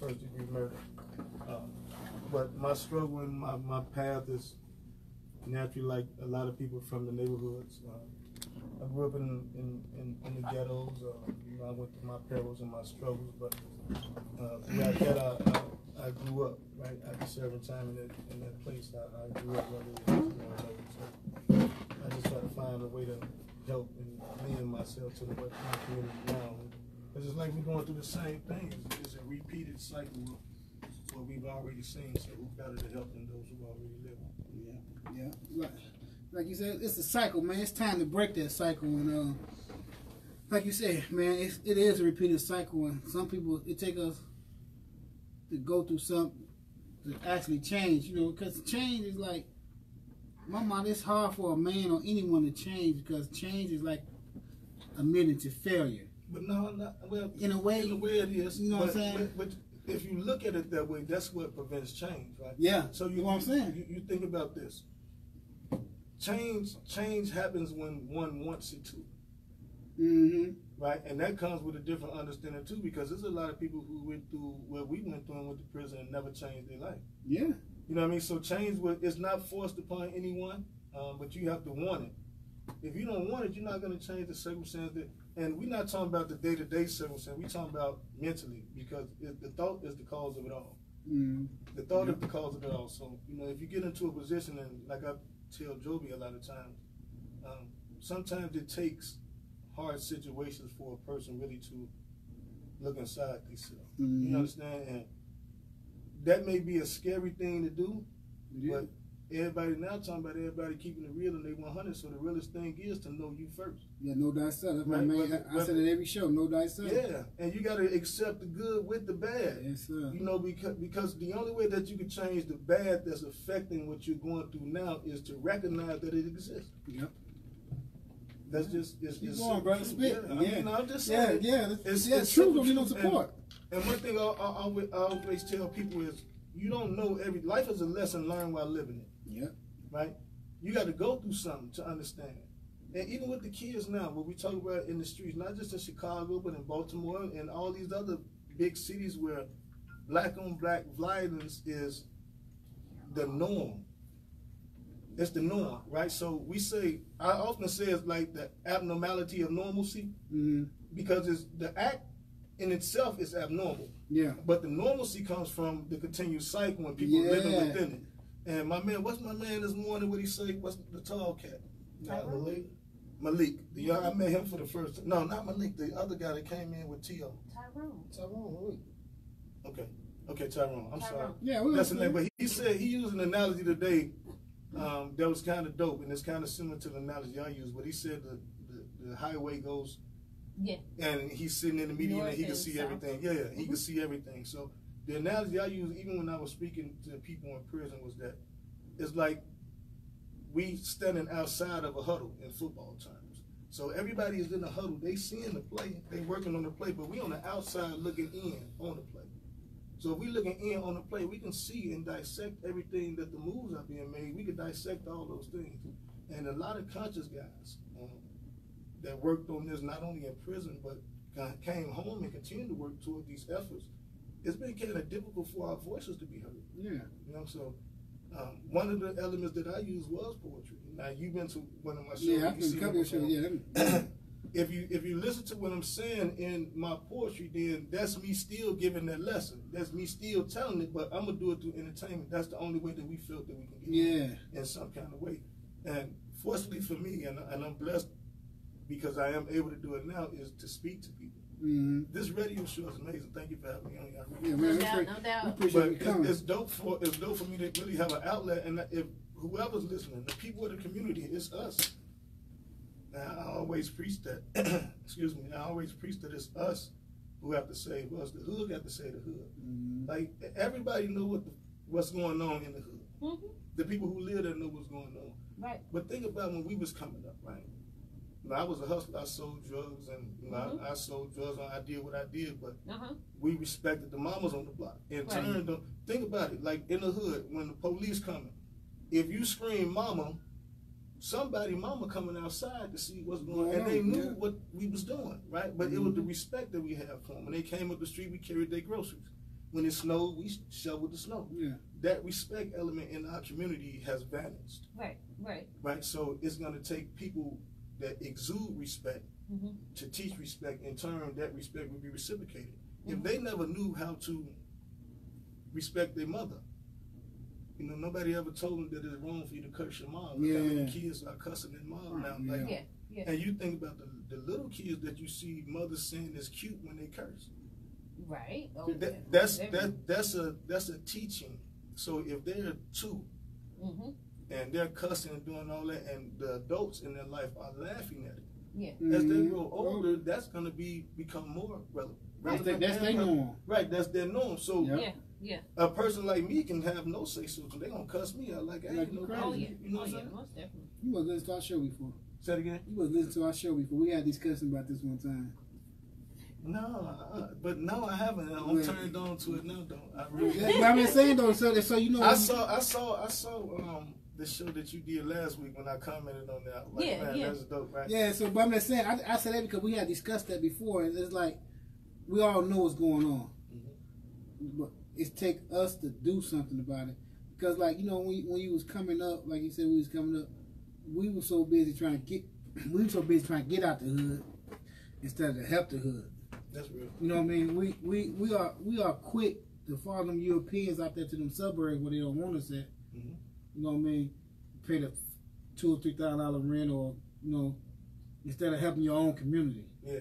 first-degree murder. But my struggle and my path is naturally like a lot of people from the neighborhoods. I grew up in the ghettos. I went through my perils and my struggles, but throughout that I grew up, right? After serving time in that place, I grew up really, so I just try to find a way to help and lend myself to my community now. It's just like we're going through the same thing. It's a repeated cycle of what we've already seen, so who better to help than those who already live? Yeah. Like you said, it's a cycle, man. It's time to break that cycle. And like you said, man, it is a repeated cycle. And some people, it takes us to go through something to actually change, because change is like, my mind, it's hard for a man or anyone to change, because change is like admitting to failure. But well, in a way it is. You know what I'm saying? But if you look at it that way, that's what prevents change, right? Yeah. So you know what I'm saying? You think about this. Change happens when one wants it to. Mm-hmm. Right? And that comes with a different understanding too, because there's a lot of people who went through what we went through and went to prison and never changed their life. Yeah. You know what I mean? So change is not forced upon anyone, but you have to want it. If you don't want it, you're not going to change the circumstance. And we're not talking about the day-to-day circumstance. We're talking about mentally, because the thought is the cause of it all. Mm. The thought is the cause of it all. So, if you get into a position, and like I tell Joby a lot of times, sometimes it takes hard situations for a person really to look inside themselves. Mm-hmm. You understand? And that may be a scary thing to do, but everybody now talking about everybody keeping it real and they 100. So the realest thing is to know you first. Yeah, know thyself. That's my main. I said it every show. Know thyself. Yeah, and you got to accept the good with the bad. Yes, sir. Because the only way that you can change the bad that's affecting what you're going through now is to recognize that it exists. Yep. That's just Keep going, brother. Spit. Yeah. I'm just saying. It's true. Don't need no support. And one thing I always tell people is, you don't know life is a lesson learned while living it. Yeah. Right? You got to go through something to understand. And even with the kids now, what we talk about in the streets, not just in Chicago, but in Baltimore and all these other big cities where black-on-black violence is the norm. It's the norm, right? So I often say it's like the abnormality of normalcy, because it's the act in itself is abnormal. Yeah. But the normalcy comes from the continued cycle when people are living within it. And what's my man this morning? What he say? What's the tall cat? Malik. I met him for the first time. No, not Malik. The other guy that came in with T.O. Tyrone. Okay, Tyrone. I'm sorry. Yeah, that's the name. But he said he used an analogy today that was kind of dope, and it's kind of similar to the analogy I use. But he said the highway goes. Yeah. And he's sitting in the median and he can see everything. Yeah, he can see everything. So the analogy I use, even when I was speaking to people in prison, was that it's like we standing outside of a huddle in football terms. So everybody is in the huddle. They seeing the play. They working on the play, but we on the outside looking in on the play. So if we looking in on the play, we can see and dissect everything that the moves are being made. We can dissect all those things. And a lot of conscious guys that worked on this not only in prison, but came home and continued to work toward these efforts, it's been kind of difficult for our voices to be heard. Yeah. So one of the elements that I used was poetry. Now, you've been to one of my shows. Yeah, I've been to a couple of shows, yeah. If you listen to what I'm saying in my poetry, then that's me still giving that lesson. That's me still telling it, but I'm going to do it through entertainment. That's the only way that we feel that we can get it in some kind of way. And fortunately for me, and I'm blessed because I am able to do it now, is to speak to people. This radio show is amazing. Thank you for having me on here. No doubt. But it's dope for me to really have an outlet, and if whoever's listening, the people of the community, it's us. Now, I always preach that. Excuse me. I always preach that it's us who have to save us. The hood got to save the hood. Like, everybody know what's going on in the hood. The people who live there know what's going on. Right. But think about when we was coming up, right? I was a hustler. I sold drugs, and I sold drugs. I did what I did, but we respected the mamas on the block. In turn, think about it. Like in the hood, when the police coming, if you scream "mama," mama coming outside to see what's going on, and they knew what we was doing, right? But it was the respect that we had for them. When they came up the street, we carried their groceries. When it snowed, we shoveled the snow. Yeah. That respect element in our community has vanished. Right. So it's going to take people that exude respect to teach respect. In turn, that respect will be reciprocated. If they never knew how to respect their mother, you know, nobody ever told them that it's wrong for you to curse your mom. Look how many kids are cussing their mom now. Like, and you think about the little kids that you see mothers saying is cute when they curse. Right. Oh, that's a teaching. So if they're 2 and they're cussing and doing all that, and the adults in their life are laughing at it, as they grow older, that's going to become more relevant. That's their norm. Right, that's their norm. So a person like me can have no say so. They're going to cuss me out like I ain't no crazy. You know what I'm saying? Most definitely. You must listen to our show before. Say it again? You must listen to our show before. We had discussion about this one time. No, but no, I haven't. I'm turned on to it now, though. I really. But I'm just saying though, so you know. I saw the show that you did last week when I commented on that. Like, man, that's dope, right? Yeah. So, but I'm just saying, I said that because we had discussed that before, and it's like we all know what's going on, but it's take us to do something about it. Because, like, you know, when you was coming up, like you said, we was coming up, we were so busy trying to get out the hood instead of to help the hood. That's real. You know what I mean? We are quick to follow them Europeans out there to them suburbs where they don't want us at. You know what I mean? Pay the $2,000 or $3,000 rent, or you know, instead of helping your own community. Yeah.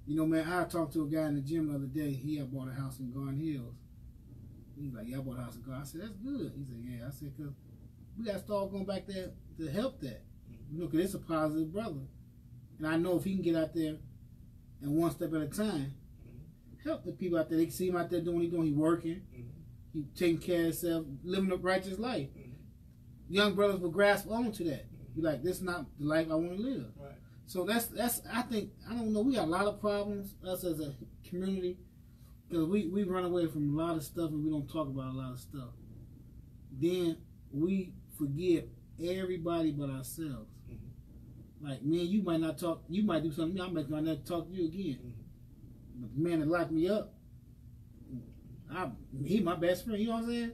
You know, man, I talked to a guy in the gym the other day. He had bought a house in Garden Hills. He's like, yeah, I bought a house in Garden. I said, that's good. He said, yeah. I said, because we got to start going back there to help that. You know, because it's a positive brother. And I know if he can get out there and one step at a time, help the people out there. They can see him out there doing what he's doing. He's working. He's taking care of himself, living a righteous life. Young brothers will grasp on to that. Be like, this is not the life I want to live. Right. So that's I think, I don't know, we got a lot of problems, us as a community, because we run away from a lot of stuff and we don't talk about a lot of stuff. Then we forget everybody but ourselves. Like, man, you might not talk, you might do something to me, I might not talk to you again. But the man that locked me up, he my best friend, you know what I'm saying?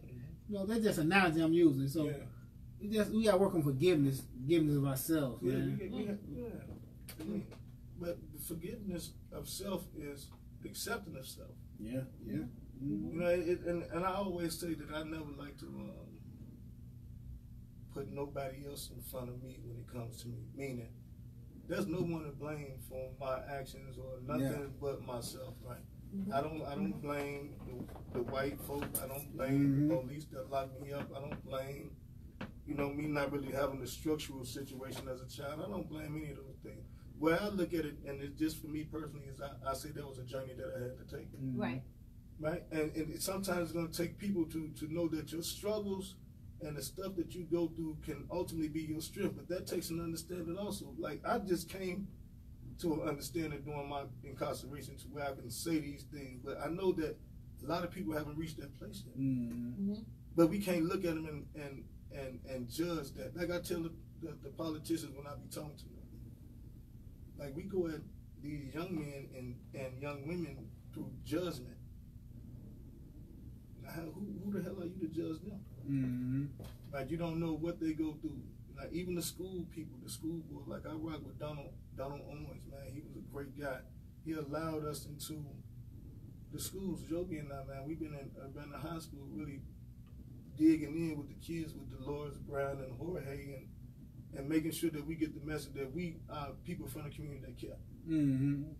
You know, that's just an analogy I'm using. So we got to work on forgiveness of ourselves, man. But forgiveness of self is accepting of self. Yeah. You know, and I always say that I never like to put nobody else in front of me when it comes to me. Meaning, there's no one to blame for my actions or nothing but myself, right? I don't blame the white folk. I don't blame the police that locked me up. I don't blame, you know, me not really having a structural situation as a child. I don't blame any of those things. Where I look at it, and it's just for me personally, is I say that was a journey that I had to take. Right? And sometimes it's going to take people to know that your struggles and the stuff that you go through can ultimately be your strength. But that takes an understanding also. Like, I just came to an understanding during my incarceration to where I can say these things. But I know that a lot of people haven't reached that place yet. But we can't look at them and judge that. Like I tell the politicians when I be talking to them, like, we go at these young men and young women through judgment. Now, who the hell are you to judge them? Like, you don't know what they go through. Like, even the school people, the school board, like, I rock with Donald Owens, man. He was a great guy. He allowed us into the schools. Joby and I, man, we've been in the high school really digging in with the kids, with Dolores Brown and Jorge, and making sure that we get the message that we are people from the community that care.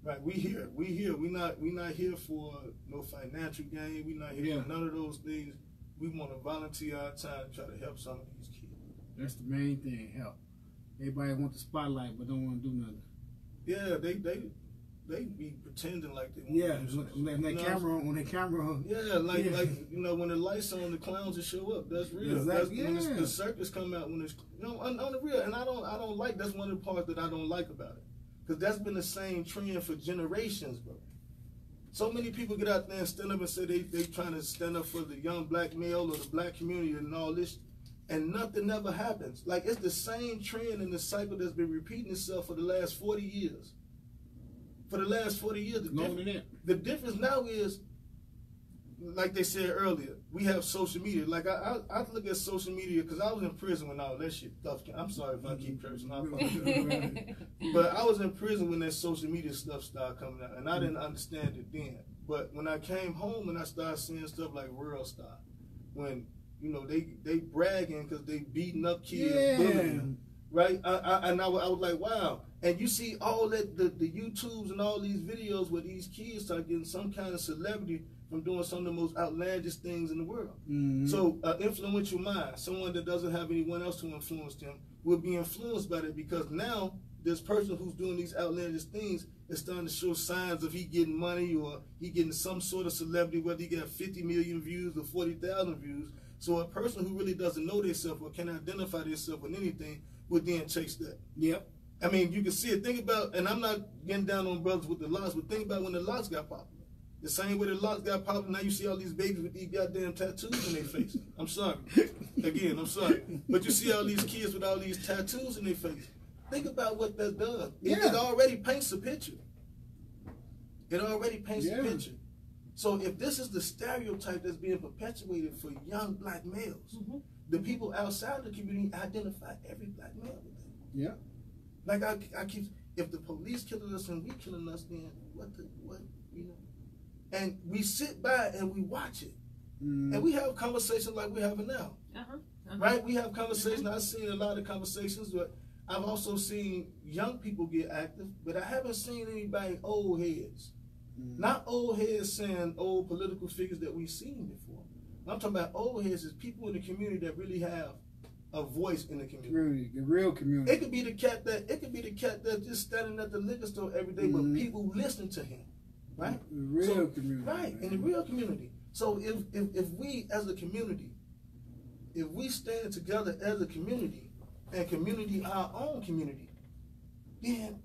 Right, we here. We not here for no financial gain. We not here for none of those things. We want to volunteer our time to try to help some of these kids. That's the main thing, help. Everybody wants the spotlight but don't want to do nothing. Yeah, they be pretending like they want to do something. When that camera on. Yeah, like you know, when the lights on, the clowns will show up. That's real. Exactly. When the circus come out, when it's, you know, on the real. And I don't like, that's one of the parts that I don't like about it, because that's been the same trend for generations, bro. So many people get out there and stand up and say they trying to stand up for the young black male or the black community and all this, and nothing ever happens. Like, it's the same trend in the cycle that's been repeating itself for the last 40 years. For the last 40 years, the difference now is like they said earlier, we have social media. Like I look at social media because I was in prison when all that shit stuff. I'm sorry if I keep cursing. But I was in prison when that social media stuff started coming out, and I didn't understand it then. But when I came home and I started seeing stuff like World Star, when you know they bragging because they beating up kids, bullying, right? I was like, wow. And you see all that the YouTubes and all these videos where these kids start getting some kind of celebrity from doing some of the most outlandish things in the world. So influential mind, someone that doesn't have anyone else to influence them, will be influenced by that because now this person who's doing these outlandish things is starting to show signs of he getting money or he getting some sort of celebrity, whether he got 50 million views or 40,000 views. So a person who really doesn't know themselves or can identify themselves with anything would then chase that. Yep. I mean, you can see it. Think about, and I'm not getting down on brothers with the locks, but think about when the locks got popular. The same way the locks got popular, now you see all these babies with these goddamn tattoos in their face. I'm sorry. Again, I'm sorry. But you see all these kids with all these tattoos in their face. Think about what that does. It already paints a picture. It already paints a picture. So if this is the stereotype that's being perpetuated for young black males, the people outside the community identify every black male with that. Yeah. Like I keep, if the police killing us and we killing us, then what, you know? And we sit by and we watch it. And we have conversations like we're having now. Right? We have conversations. I've seen a lot of conversations, but I've also seen young people get active, but I haven't seen anybody old heads. Not old heads saying old political figures that we've seen before. I'm talking about old heads is people in the community that really have a voice in the community. Really, the real community. It could be the cat that's just standing at the liquor store every day, but people listen to him. Right? The real community. Right, in the real community. So if we as a community, if we stand together as a community and community our own community, then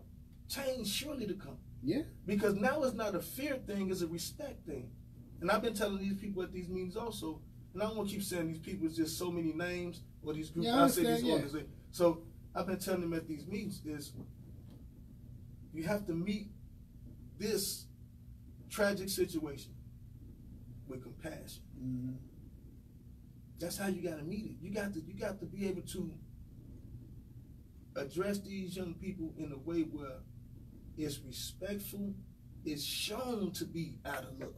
change surely to come. Yeah. Because now it's not a fear thing, it's a respect thing. And I've been telling these people at these meetings also, and I don't want to keep saying these people, it's just so many names or these groups. I say these organizations. So I've been telling them at these meetings is you have to meet this tragic situation with compassion. That's how you got to meet it. You got to be able to address these young people in a way where it's respectful, it's shown to be out of love.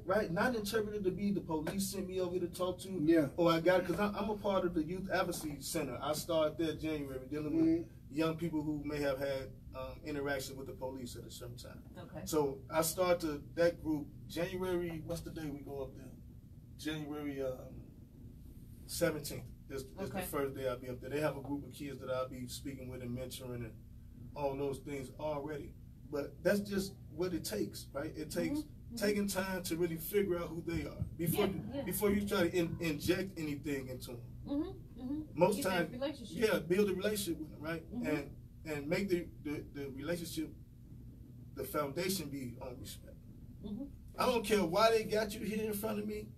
Right? Not interpreted to be the police sent me over to talk to. Or I got it, because I'm a part of the Youth Advocacy Center. I started there January dealing with young people who may have had interaction with the police at a certain time. Okay. So I started that group January, what's the day we go up there? January 17th. This is the first day I'll be up there. They have a group of kids that I'll be speaking with and mentoring and all those things already. But that's just what it takes, right? It takes taking time to really figure out who they are before you try to inject anything into them. Most times, build a relationship with them, right? And make the relationship, the foundation be on respect. I don't care why they got you here in front of me,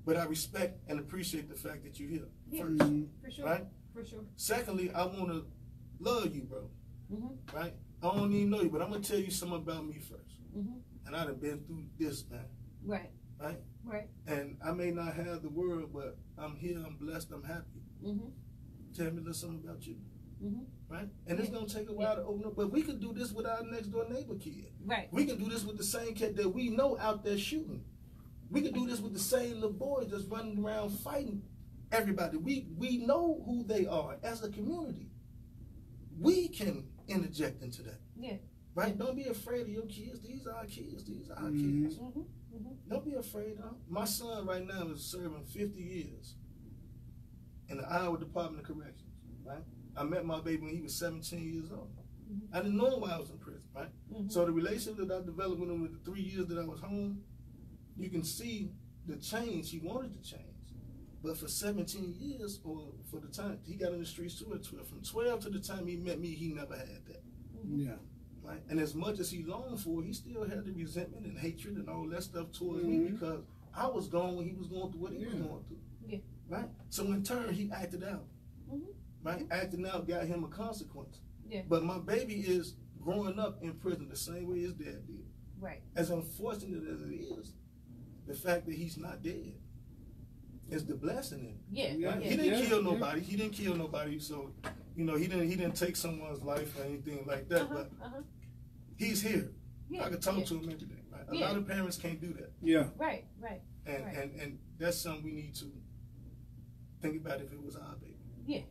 but I respect and appreciate the fact that you're here first, for sure, right? For sure. Secondly, I want to love you, bro, right? I don't even know you, but I'm gonna tell you something about me first. And I done been through this, man. Right. And I may not have the world, but I'm here, I'm blessed, I'm happy. Tell me a little something about you. Right? And it's gonna take a while to open up, but we can do this with our next door neighbor kid. Right. We can do this with the same kid that we know out there shooting. We can do this with the same little boys just running around fighting everybody. We know who they are as a community. We can interject into that. Right? Don't be afraid of your kids. These are our kids. These are our kids. Don't be afraid of them. My son right now is serving 50 years in the Iowa Department of Corrections. Right? I met my baby when he was 17 years old. I didn't know him while I was in prison. Right? So the relationship that I developed with him with the 3 years that I was home, you can see the change he wanted to change. But for 17 years, or for the time he got in the streets too at 12, from 12 to the time he met me, he never had that. Right? And as much as he longed for, he still had the resentment and hatred and all that stuff towards me because I was gone when he was going through what he was going through. Right? So in turn, he acted out. Right? Acting out got him a consequence. But my baby is growing up in prison the same way his dad did. Right. As unfortunate as it is, the fact that he's not dead is the blessing in it. Yeah, right? He didn't kill nobody. He didn't kill nobody. So, he didn't take someone's life or anything like that. But he's here. I could talk to him every day. Right? A lot of parents can't do that. Yeah. Right. And that's something we need to think about if it was our baby. Yeah.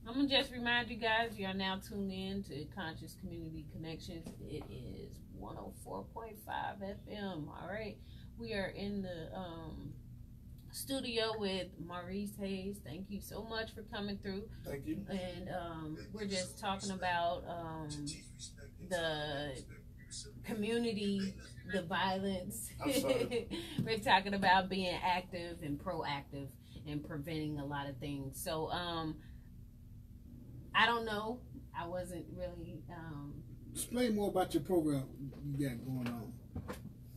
I'm going to just remind you guys, you are now tuned in to Conscious Community Connections. It is 104.5 FM. All right. We are in the studio with Maurice Hayes. Thank you so much for coming through. Thank you. And we're just talking about the community, the violence. We're talking about being active and proactive and preventing a lot of things. So I don't know. I wasn't really. Explain more about your program you got going on.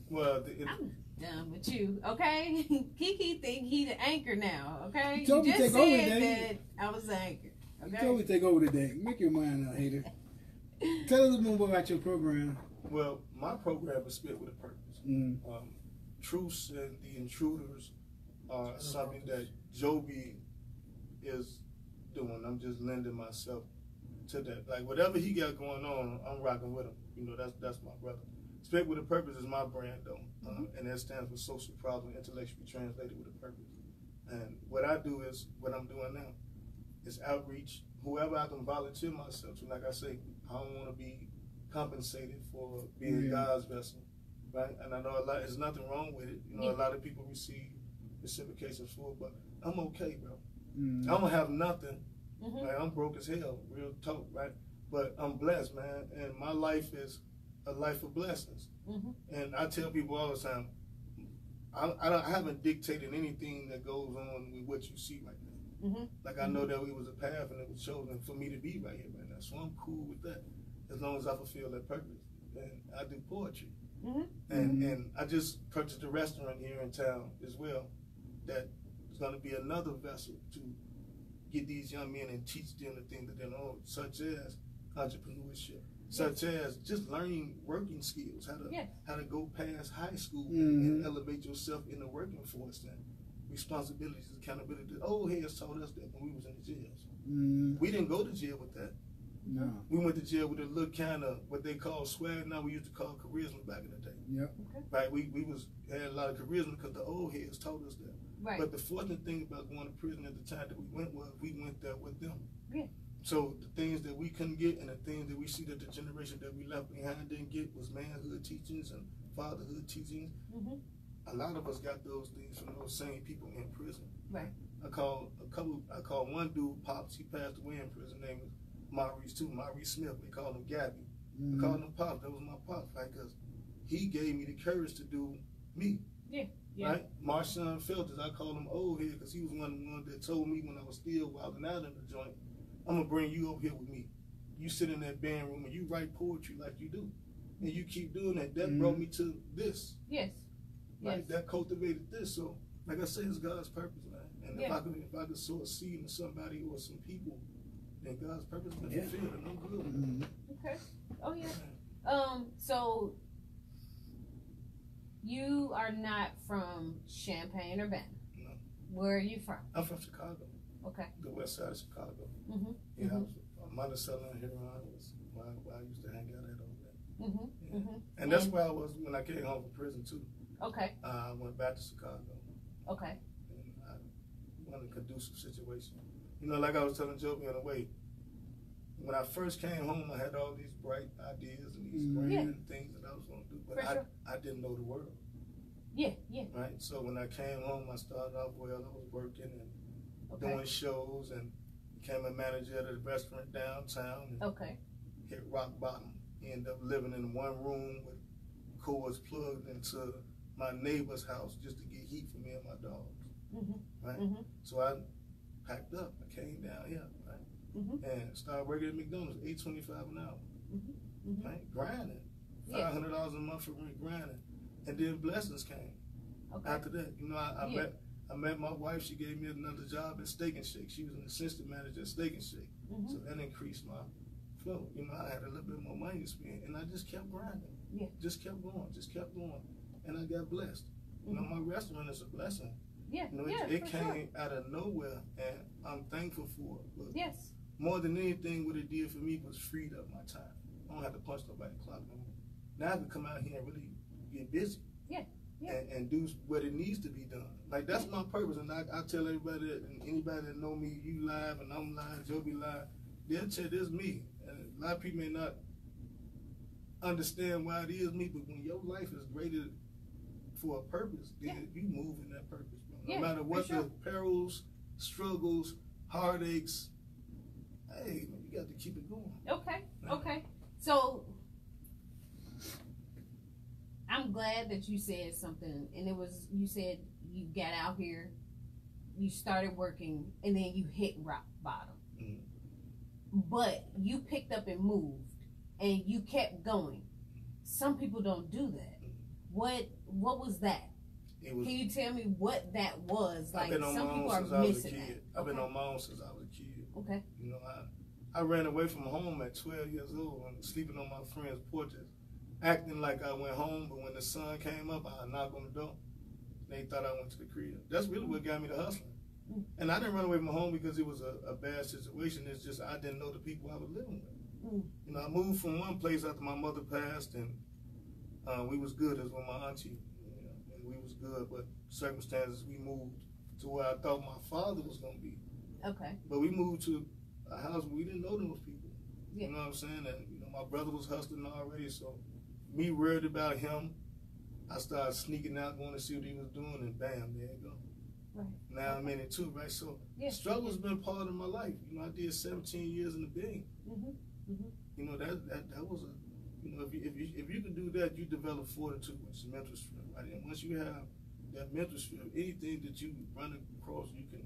Well, I'm done with you, okay? Kiki think he the anchor now, okay? You told me just take over said today. that I was the anchor. Okay? You told me take over today. Make your mind up, hater. Tell us more about your program. Well, my program is Spit with a Purpose. Truths and the Intruders are something that Joby is doing. I'm just lending myself to that. Like whatever he got going on, I'm rocking with him. That's my brother. Spit with a Purpose is my brand though, and that stands for Social Problem Intellectually Translated with a Purpose. And what I do is what I'm doing now is outreach. Whoever I can volunteer myself to, like I say, I don't want to be compensated for being God's vessel, right? And I know there's nothing wrong with it. A lot of people receive reciprocations for it, but I'm okay, bro. I don't have nothing. Like, I'm broke as hell, real talk, right? But I'm blessed, man, and my life is a life of blessings. And I tell people all the time, I haven't dictated anything that goes on with what you see right now. Like I know that it was a path and it was chosen for me to be right here right now, so I'm cool with that as long as I fulfill that purpose. And I do poetry, and I just purchased a restaurant here in town as well that is going to be another vessel to get these young men and teach them the things that they know, such as entrepreneurship, such as just learning working skills, how to go past high school and elevate yourself in the working force and responsibilities, accountability. The old heads taught us that when we was in the jails. We didn't go to jail with that. No. We went to jail with a little kind of what they call swag. Now we used to call charisma back in the day. Yep. Right. We had a lot of charisma because the old heads taught us that. Right. But the fortunate thing about going to prison at the time that we went was we went there with them. Yeah. So the things that we couldn't get and the things that we see that the generation that we left behind didn't get was manhood teachings and fatherhood teachings. A lot of us got those things from those same people in prison. Right. I call one dude Pops. He passed away in prison. Name was Maurice too. Maurice Smith. They called him Gabby. I called him Pops. That was my Pops, right? Because he gave me the courage to do me. Yeah. Right? Marshawn Felters, I call him old head because he was one of the ones that told me when I was still wilding out in the joint, I'm going to bring you over here with me. You sit in that band room and you write poetry like you do. And you keep doing that. That brought me to this. Yes. Right? That cultivated this. So, like I say, it's God's purpose, man. And if I could sow a seed in somebody or some people, then God's purpose been fulfilled and I'm good. Okay. Oh, yeah. So, you are not from Champaign-Urbana. No. Where are you from? I'm from Chicago. Okay. The west side of Chicago. Yeah, I was Monticello and Huron was where I used to hang out at over there. And that's where I was when I came home from prison too. Okay. I went back to Chicago. Okay. And I wanted a conducive situation. Like I was telling Joe the other way, when I first came home, I had all these bright ideas and these grand things that I was going to do, but I didn't know the world. Yeah. Right? So when I came home, I started off well. I was working and doing shows and became a manager at a restaurant downtown. And hit rock bottom. Ended up living in one room with cords plugged into my neighbor's house just to get heat for me and my dogs. Right? So I packed up. I came down here. Right? And started working at McDonald's, $8.25 an hour. Right? Grinding. $500 a month for rent, grinding. And then blessings came. After that, I met my wife. She gave me another job at Steak and Shake. She was an assistant manager at Steak and Shake. So that increased my flow. I had a little bit more money to spend, and I just kept grinding. Just kept going. and I got blessed. You know, my restaurant is a blessing. Yeah, you know, it came out of nowhere, and I'm thankful for it. But yes. More than anything, what it did for me was freed up my time. I don't have to punch nobody's clock no more. Now I can come out here and really get busy. Yeah. And do what it needs to be done. Like, that's my purpose. And I tell everybody that, and anybody that know me, you live and I'm live, Joby live, they'll tell this me. And a lot of people may not understand why it is me, but when your life is graded for a purpose, then you move in that purpose, bro. No matter what the perils, struggles, heartaches, hey, man, you got to keep it going. Okay. So I'm glad that you said something, and it was, you said you got out here, you started working, and then you hit rock bottom. But you picked up and moved, and you kept going. Some people don't do that. What was that? Can you tell me what that was? Like, some people are missing that. I've been on my own since I was a kid. Okay. You know, I ran away from home at 12 years old and sleeping on my friend's porches, acting like I went home, but when the sun came up, I knocked on the door. They thought I went to the crib. That's really what got me to hustling. And I didn't run away from home because it was a bad situation. It's just I didn't know the people I was living with. You know, I moved from one place after my mother passed, and we was good as with my auntie. You know, and we was good, but circumstances, we moved to where I thought my father was going to be. Okay. But we moved to a house where we didn't know those people. You know what I'm saying? And, you know, my brother was hustling already, so me worried about him, I started sneaking out, going to see what he was doing, and bam, there you go. Right. Now I'm in it too, right? So struggle's been part of my life. You know, I did 17 years in the Bing. You know, that was a, you know, if you can do that, you develop fortitude, which is mental strength, right? And once you have that mental strength, anything that you run across, you can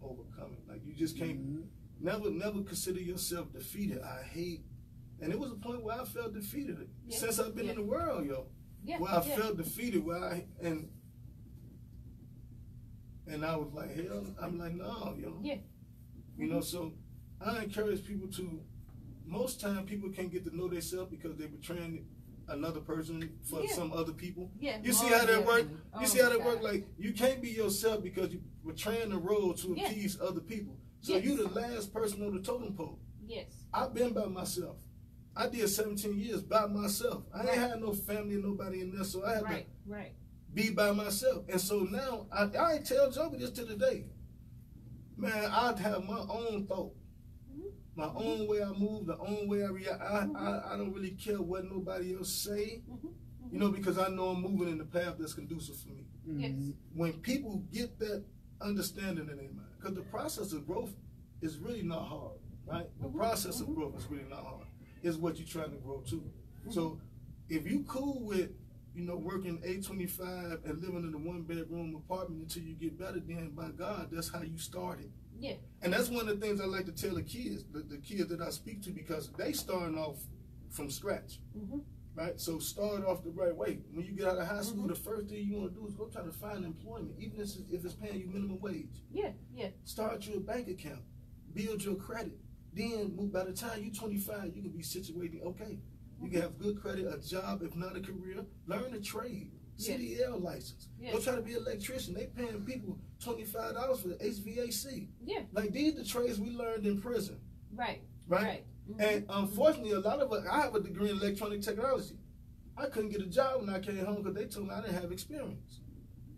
overcome it. Like, you just can't never consider yourself defeated. I hate, and it was a point where I felt defeated since I've been in the world, yo. Where I felt defeated, and I was like, hell, I'm like, no, yo. You know, so I encourage people to, most time people can't get to know themselves because they're betraying another person for some other people. You see how that work? You see how that work? Like, you can't be yourself because you're betraying the role to appease other people. So you the last person on the totem pole. I've been by myself. I did 17 years by myself. I ain't had no family, nobody in there, so I had to be by myself. And so now, I ain't tell Joby this to the day. Man, I'd have my own thought, my own way I move, the own way I react. I don't really care what nobody else say, you know, because I know I'm moving in the path that's conducive for me. When people get that understanding in their mind, because the process of growth is really not hard, right? The process of growth is really not hard. It's what you're trying to grow to. So if you cool with, you know, working 825 and living in a 1-bedroom apartment until you get better, then by God, that's how you started. And that's one of the things I like to tell the kids, the kids that I speak to, because they starting off from scratch, right? So start off the right way. When you get out of high school, the first thing you want to do is go try to find employment, even if it's paying you minimum wage. Start your bank account, build your credit. Then, by the time you're 25, you can be situated, okay. You can have good credit, a job, if not a career. Learn a trade, CDL license. Go try to be an electrician. They paying people $25 for the HVAC. Like, these are the trades we learned in prison. Right. And unfortunately, a lot of us, I have a degree in electronic technology. I couldn't get a job when I came home because they told me I didn't have experience.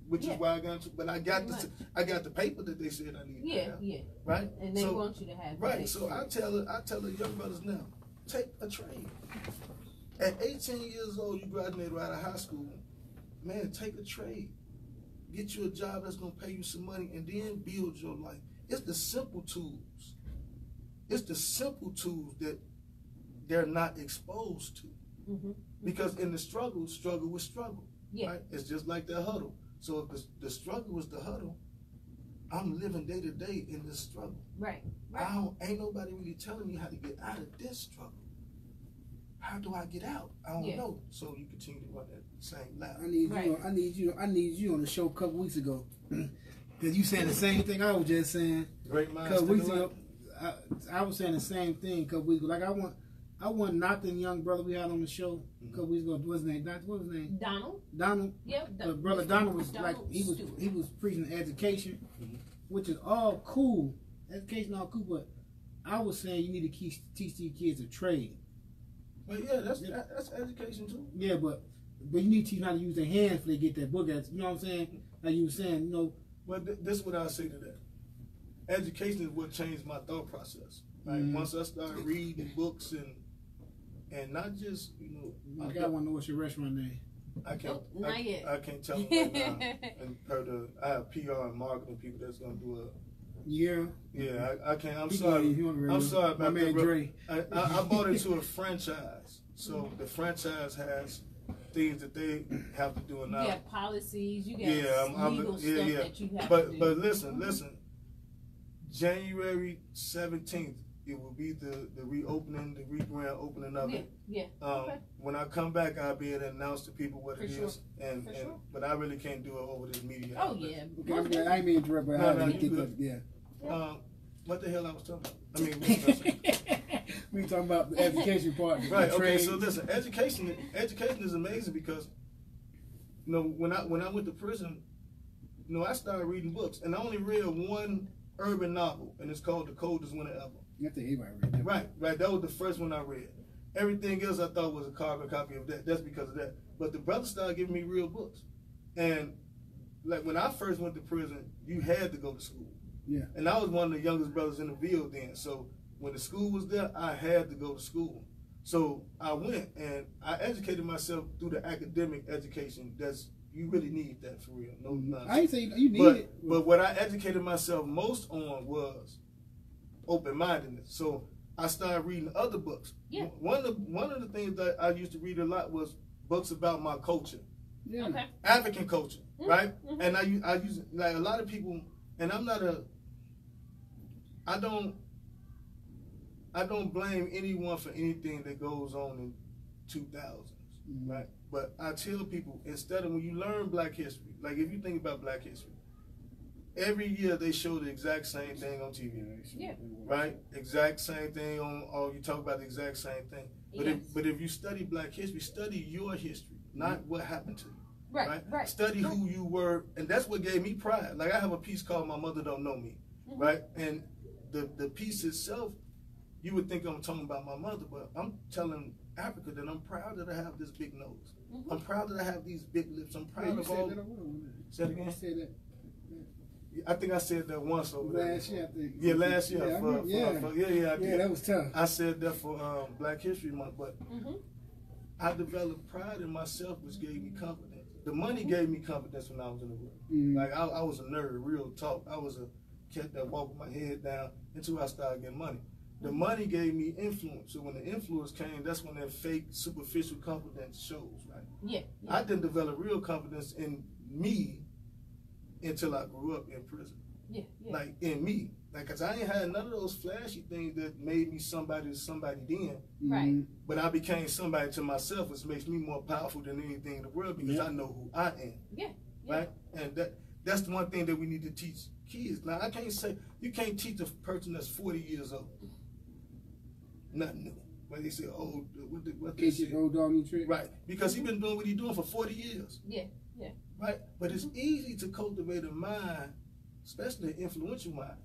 Which is why I got into, but I got the paper that they said I needed. Right? And they want you to have right. So I tell the young brothers now, take a trade. At 18 years old, you graduated out of high school, man, take a trade. Get you a job that's gonna pay you some money, and then build your life. It's the simple tools. It's the simple tools that they're not exposed to. Because in the struggle with struggle. Right? It's just like that huddle. So if the struggle was the huddle, I'm living day to day in this struggle. Ain't nobody really telling me how to get out of this struggle. How do I get out? I don't know. So you continue to run that same lap. I need you on the show a couple weeks ago. Because you saying the same thing I was just saying. Great minds. A couple weeks ago, I was saying the same thing a couple weeks ago. Like, I want Nathan, young brother we had on the show a couple weeks ago. What's his name? What was his name? Donald. Yep. Brother Donald was he was preaching education, which is all cool. Education all cool, but I was saying you need to teach these kids a trade. Well, yeah, that's education too. Yeah, but you need to teach them how to use their hands before they get that book. You know what I'm saying? Like you were saying, you know. Well, this is what I say to that. Education is what changed my thought process. Right? Once I started reading books and not just, you know. I want to know what's your restaurant name. I can't. Not yet. I can't tell you right now. I have PR and marketing people that's gonna do a. Yeah. Yeah, I can't. I'm sorry. I'm sorry about my man that, Dre. I bought into a franchise, so the franchise has things that they have to do. And you got policies. You got legal stuff that you have to do. But listen. January 17th, it will be the reopening, the grand opening of it. Yeah. When I come back, I'll be able to announce to people what it is. But I really can't do it over this media. Oh yeah. Okay, I mean interrupt, but what the hell I was talking about? I mean, we talking about the education part, right? Okay, so listen, education is amazing because, you know, when I went to prison, you know, I started reading books, and I only read one urban novel, and it's called The Coldest Winter Ever. I think everybody read that. Right. That was the first one I read. Everything else I thought was a carbon copy of that. That's because of that. But the brothers started giving me real books, and like when I first went to prison, you had to go to school. Yeah. And I was one of the youngest brothers in the Ville then. So when the school was there, I had to go to school. So I went and I educated myself through the academic education. You really need that for real. No nonsense. I ain't saying you need it. But what I educated myself most on was open-mindedness. So I started reading other books. Yeah. One of the things that I used to read a lot was books about my culture. Yeah. Okay. African culture, right? And I use like a lot of people, and I don't blame anyone for anything that goes on in 2000s, right? But I tell people, instead of when you learn Black history, like if you think about Black history, every year they show the exact same thing on TV. Yeah. Right? Exact same thing or you talk about the exact same thing. But if you study Black history, study your history, not what happened to you. Right. Study who you were, and that's what gave me pride. Like I have a piece called My Mother Don't Know Me, right? And the piece itself, you would think I'm talking about my mother, but I'm telling Africa that I'm proud that I have this big nose. I'm proud that I have these big lips. I'm proud of all. Say it again. Say that. I think I said that once over last year. I think. Yeah, last year. Yeah, that was tough. I said that for Black History Month, but I developed pride in myself, which gave me confidence. The money gave me confidence when I was in the room. Like I was a nerd, real talk. I was a cat that walked with my head down until I started getting money. The money gave me influence. So when the influence came, that's when that fake, superficial confidence shows, right? Yeah. I didn't develop real confidence in me until I grew up in prison. Yeah. Like in me. Like, cause I ain't had none of those flashy things that made me somebody then. Right. But I became somebody to myself, which makes me more powerful than anything in the world because I know who I am. Yeah. Right? And that's the one thing that we need to teach kids. Now, I can't say, you can't teach a person that's 40 years old nothing new. When they say, oh, what they say. Old dog new trick. Right. Because he's been doing what he's doing for 40 years. Yeah. Right? But it's easy to cultivate a mind, especially an influential mind,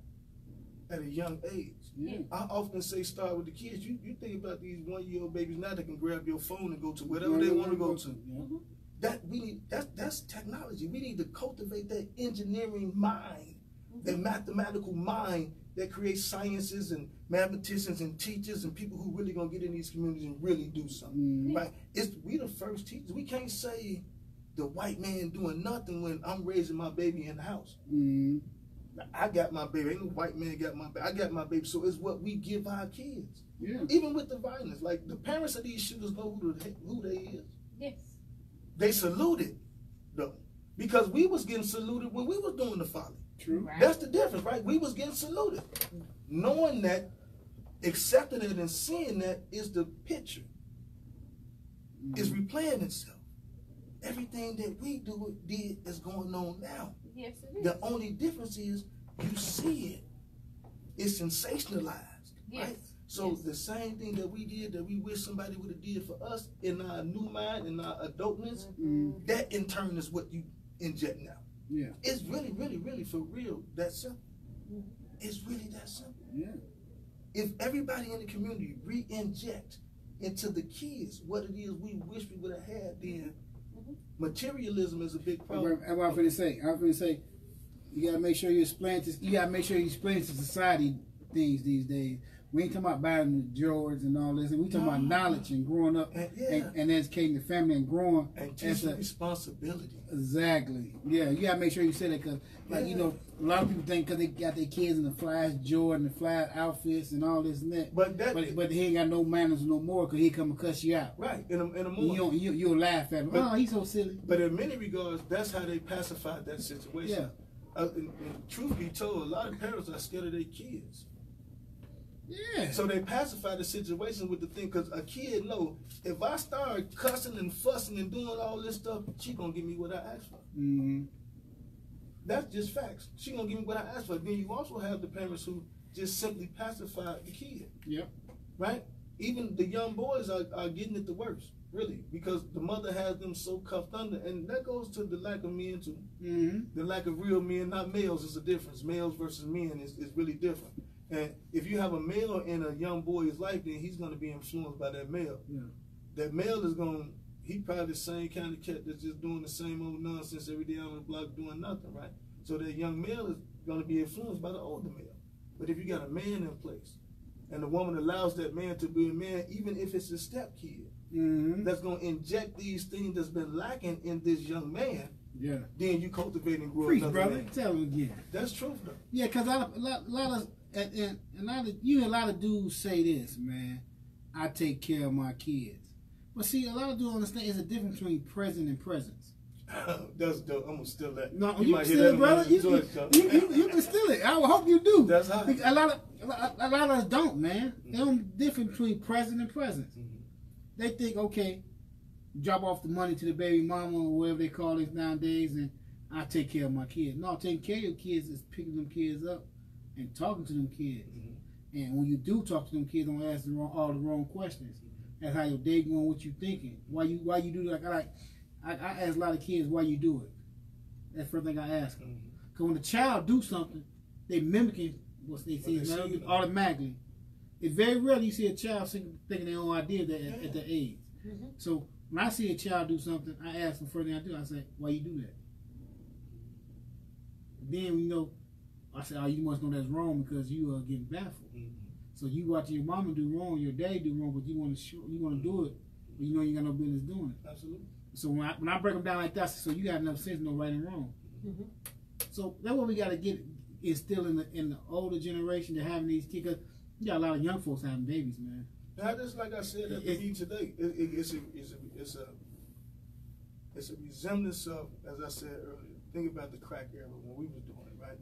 at a young age. Yeah. I often say start with the kids. You think about these 1-year-old babies now that can grab your phone and go to whatever they want to go to. That's technology. We need to cultivate that engineering mind, that mathematical mind that creates sciences and mathematicians and teachers and people who really gonna get in these communities and really do something. Right? We the first teachers. We can't say the white man doing nothing when I'm raising my baby in the house. I got my baby. Ain't no white man got my baby. I got my baby. So it's what we give our kids. Yeah. Even with the violence, like the parents of these shooters know who they is. Yes. They saluted though, because we was getting saluted when we was doing the folly. True. Right. That's the difference, right? We was getting saluted. Knowing that, accepting it and seeing that is the picture. It's replaying itself. Everything that we did is going on now. Yes, it is. The only difference is you see it. It's sensationalized. Yes. Right? So the same thing that we did, that we wish somebody would have did for us in our new mind, in our adultness, that in turn is what you inject now. Yeah. It's really, really, really for real that simple. It's really that simple. Yeah. If everybody in the community re-inject into the kids what it is we wish we would have had, then materialism is a big problem. I'm going to say, you gotta make sure you explain to society things these days. We ain't talking about buying the Jordans and all this, and we talking about knowledge and growing up and educating the family and growing and teaching responsibility. Exactly. Yeah, you gotta make sure you say that because, like, you know, a lot of people think because they got their kids in the fly Jordan, the fly outfits, and all this and that. But he ain't got no manners no more because he come and cuss you out. Right. In a moment. You'll laugh at him. Oh, he's so silly. But in many regards, that's how they pacified that situation. Yeah. And truth be told, a lot of parents are scared of their kids. Yeah. So they pacify the situation with the thing, because a kid know if I start cussing and fussing and doing all this stuff, she gonna give me what I asked for. That's just facts. She gonna give me what I asked for. Then you also have the parents who just simply pacify the kid. Yep. Right? Even the young boys are getting it the worst, really, because the mother has them so cuffed under, and that goes to the lack of men too. The lack of real men, not males, is a difference. Males versus men is really different. And if you have a male in a young boy's life, then he's going to be influenced by that male. Yeah. That male is he probably the same kind of cat that's just doing the same old nonsense every day on the block doing nothing, right? So that young male is going to be influenced by the older male. But if you got a man in place, and the woman allows that man to be a man, even if it's a step kid, that's going to inject these things that's been lacking in this young man, then you cultivate and grow another brother. man. Tell him again. That's truth, though. Yeah, because a lot of dudes say this, man. I take care of my kids. But see, a lot of dudes understand there's a difference between present and presence. That's dope. I'm gonna steal that. No, you can steal it, brother. You can steal it. I hope you do. That's hot. A lot of us don't, man. They don't difference between present and presence. They think, okay, drop off the money to the baby mama or whatever they call it nowadays, and I take care of my kids. No, taking care of your kids is picking them kids up and talking to them kids. And when you do talk to them kids, don't ask all the wrong questions. That's how your day going, what you thinking. Why you do that? I ask a lot of kids why you do it. That's the first thing I ask them. Because when a child do something, they mimicking what they see automatically. It's very rare you see a child thinking their own idea at that age. So when I see a child do something, I ask them first thing I do, I say, why you do that? Then I say, oh, you must know that's wrong because you are getting baffled. So you watching your mama do wrong, your daddy do wrong, but you want to do it, but you know you got no business doing it. Absolutely. So when I break them down like that, so you got enough sense to know right and wrong. So that's what we got to get instilled in the older generation to having these kids. Cause you got a lot of young folks having babies, man. Now, just like I said at the meeting today, it's a resemblance of, as I said earlier. Think about the crack era when we was doing it, right?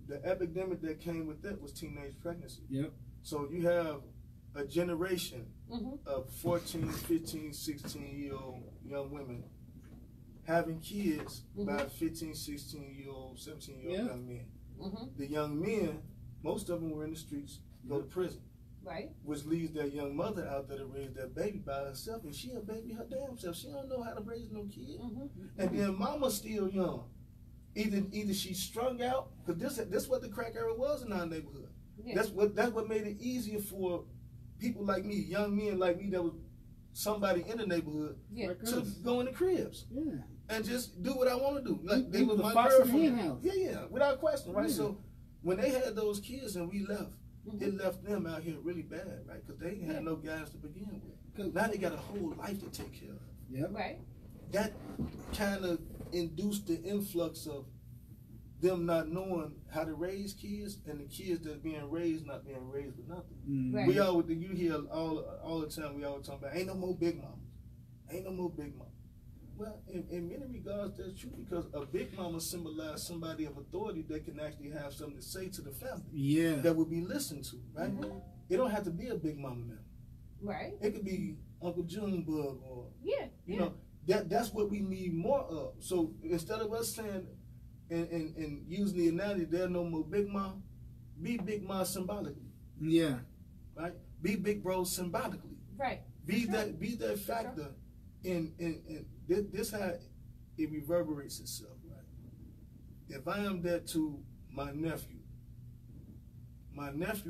The epidemic that came with that was teenage pregnancy. Yep. So you have a generation of 14, 15, 16-year-old young women having kids by 15, 16-year-old, 17-year-old young men. The young men, most of them were in the streets, go to prison. Right. Which leaves that young mother out there to raise that baby by herself, and she a baby her damn self. She don't know how to raise no kid. And then mama's still young. Either she's strung out, because this what the crack era was in our neighborhood. That's what made it easier for people like me, young men like me that was somebody in the neighborhood, to go in the cribs and just do what I want to do. Like they was my girlfriend. Without question, right? So when they had those kids and we left, it left them out here really bad, right? Because they had no guys to begin with. Now they got a whole life to take care of. Right. That kind of induced the influx of them not knowing how to raise kids, and the kids that's being raised not being raised with nothing. Right. You hear all the time we always talk about ain't no more big mamas, ain't no more big mamas. Well, in many regards that's true, because a big mama symbolizes somebody of authority that can actually have something to say to the family. Yeah. That would be listened to, right? It don't have to be a big mama now. Right. It could be Uncle Junebug or you know. That's what we need more of. So instead of us saying and using the analogy, there no more big mom, be big mom symbolically. Yeah. Right? Be big bro symbolically. Right. Be that factor. In this how it reverberates itself, right? If I am that to my nephew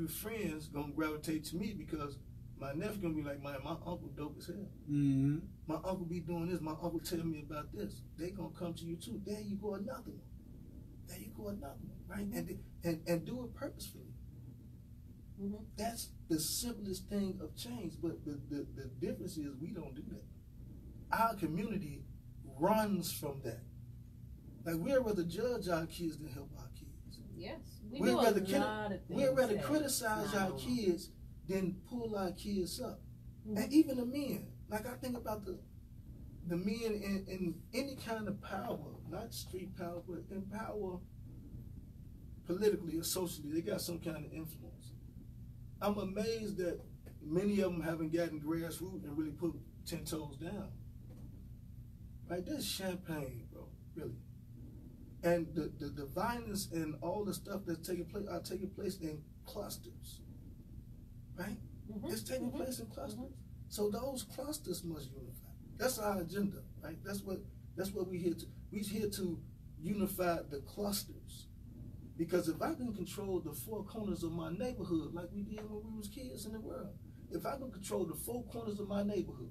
friends gonna gravitate to me because my nephew gonna be like, my uncle dope as hell. Mm-hmm. My uncle be doing this. My uncle tell me about this. They gonna come to you too. There you go, another one. There you go, another one, right? And do it purposefully. Mm-hmm. That's the simplest thing of change. But the difference is we don't do that. Our community runs from that. Like we'd rather judge our kids than help our kids. Yes, we'd rather criticize our kids than pull our kids up. Mm-hmm. And even the men. Like I think about the men in any kind of power, not street power, but in power politically or socially, they got some kind of influence. I'm amazed that many of them haven't gotten grassroots and really put 10 toes down. Right, this is champagne, bro, really. And the violence and all the stuff that's taking place are taking place in clusters, right? Mm-hmm. It's taking place in clusters. Mm-hmm. So those clusters must unify. That's our agenda, right? That's what we're here to. We're here to unify the clusters. Because if I can control the four corners of my neighborhood like we did when we was kids in the world, if I can control the four corners of my neighborhood,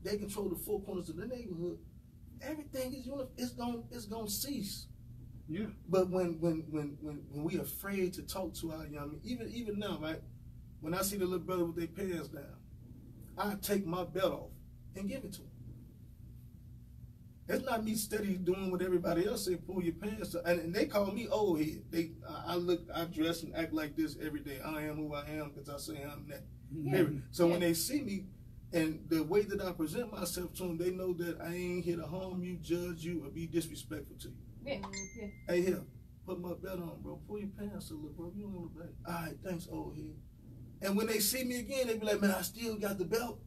they control the four corners of the neighborhood, everything is it's gonna cease. Yeah. But when we afraid to talk to our young men, even now, right? When I see the little brother with their pants down, I take my belt off and give it to him. It's not me steady doing what everybody else say, pull your pants up. And they call me old head. I dress and act like this every day. I am who I am because I say I'm that. Yeah. So when they see me and the way that I present myself to them, they know that I ain't here to harm you, judge you, or be disrespectful to you. Yeah. Hey, here, put my belt on, bro. Pull your pants up, bro. You don't want to back. All right, thanks, old head. And when they see me again, they be like, man, I still got the belt.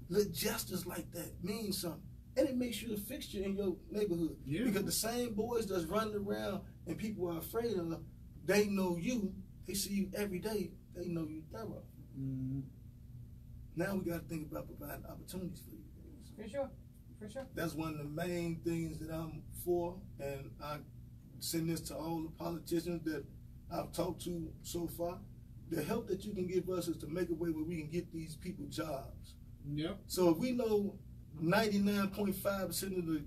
Little gestures like that mean something. And it makes you a fixture in your neighborhood. Yeah. Because the same boys that's running around and people are afraid of, they know you. They see you every day. They know you thorough. Mm-hmm. Now we got to think about providing opportunities for you. For sure. That's one of the main things that I'm for. And I send this to all the politicians that I've talked to so far. The help that you can give us is to make a way where we can get these people jobs. Yep. So if we know 99.5% of the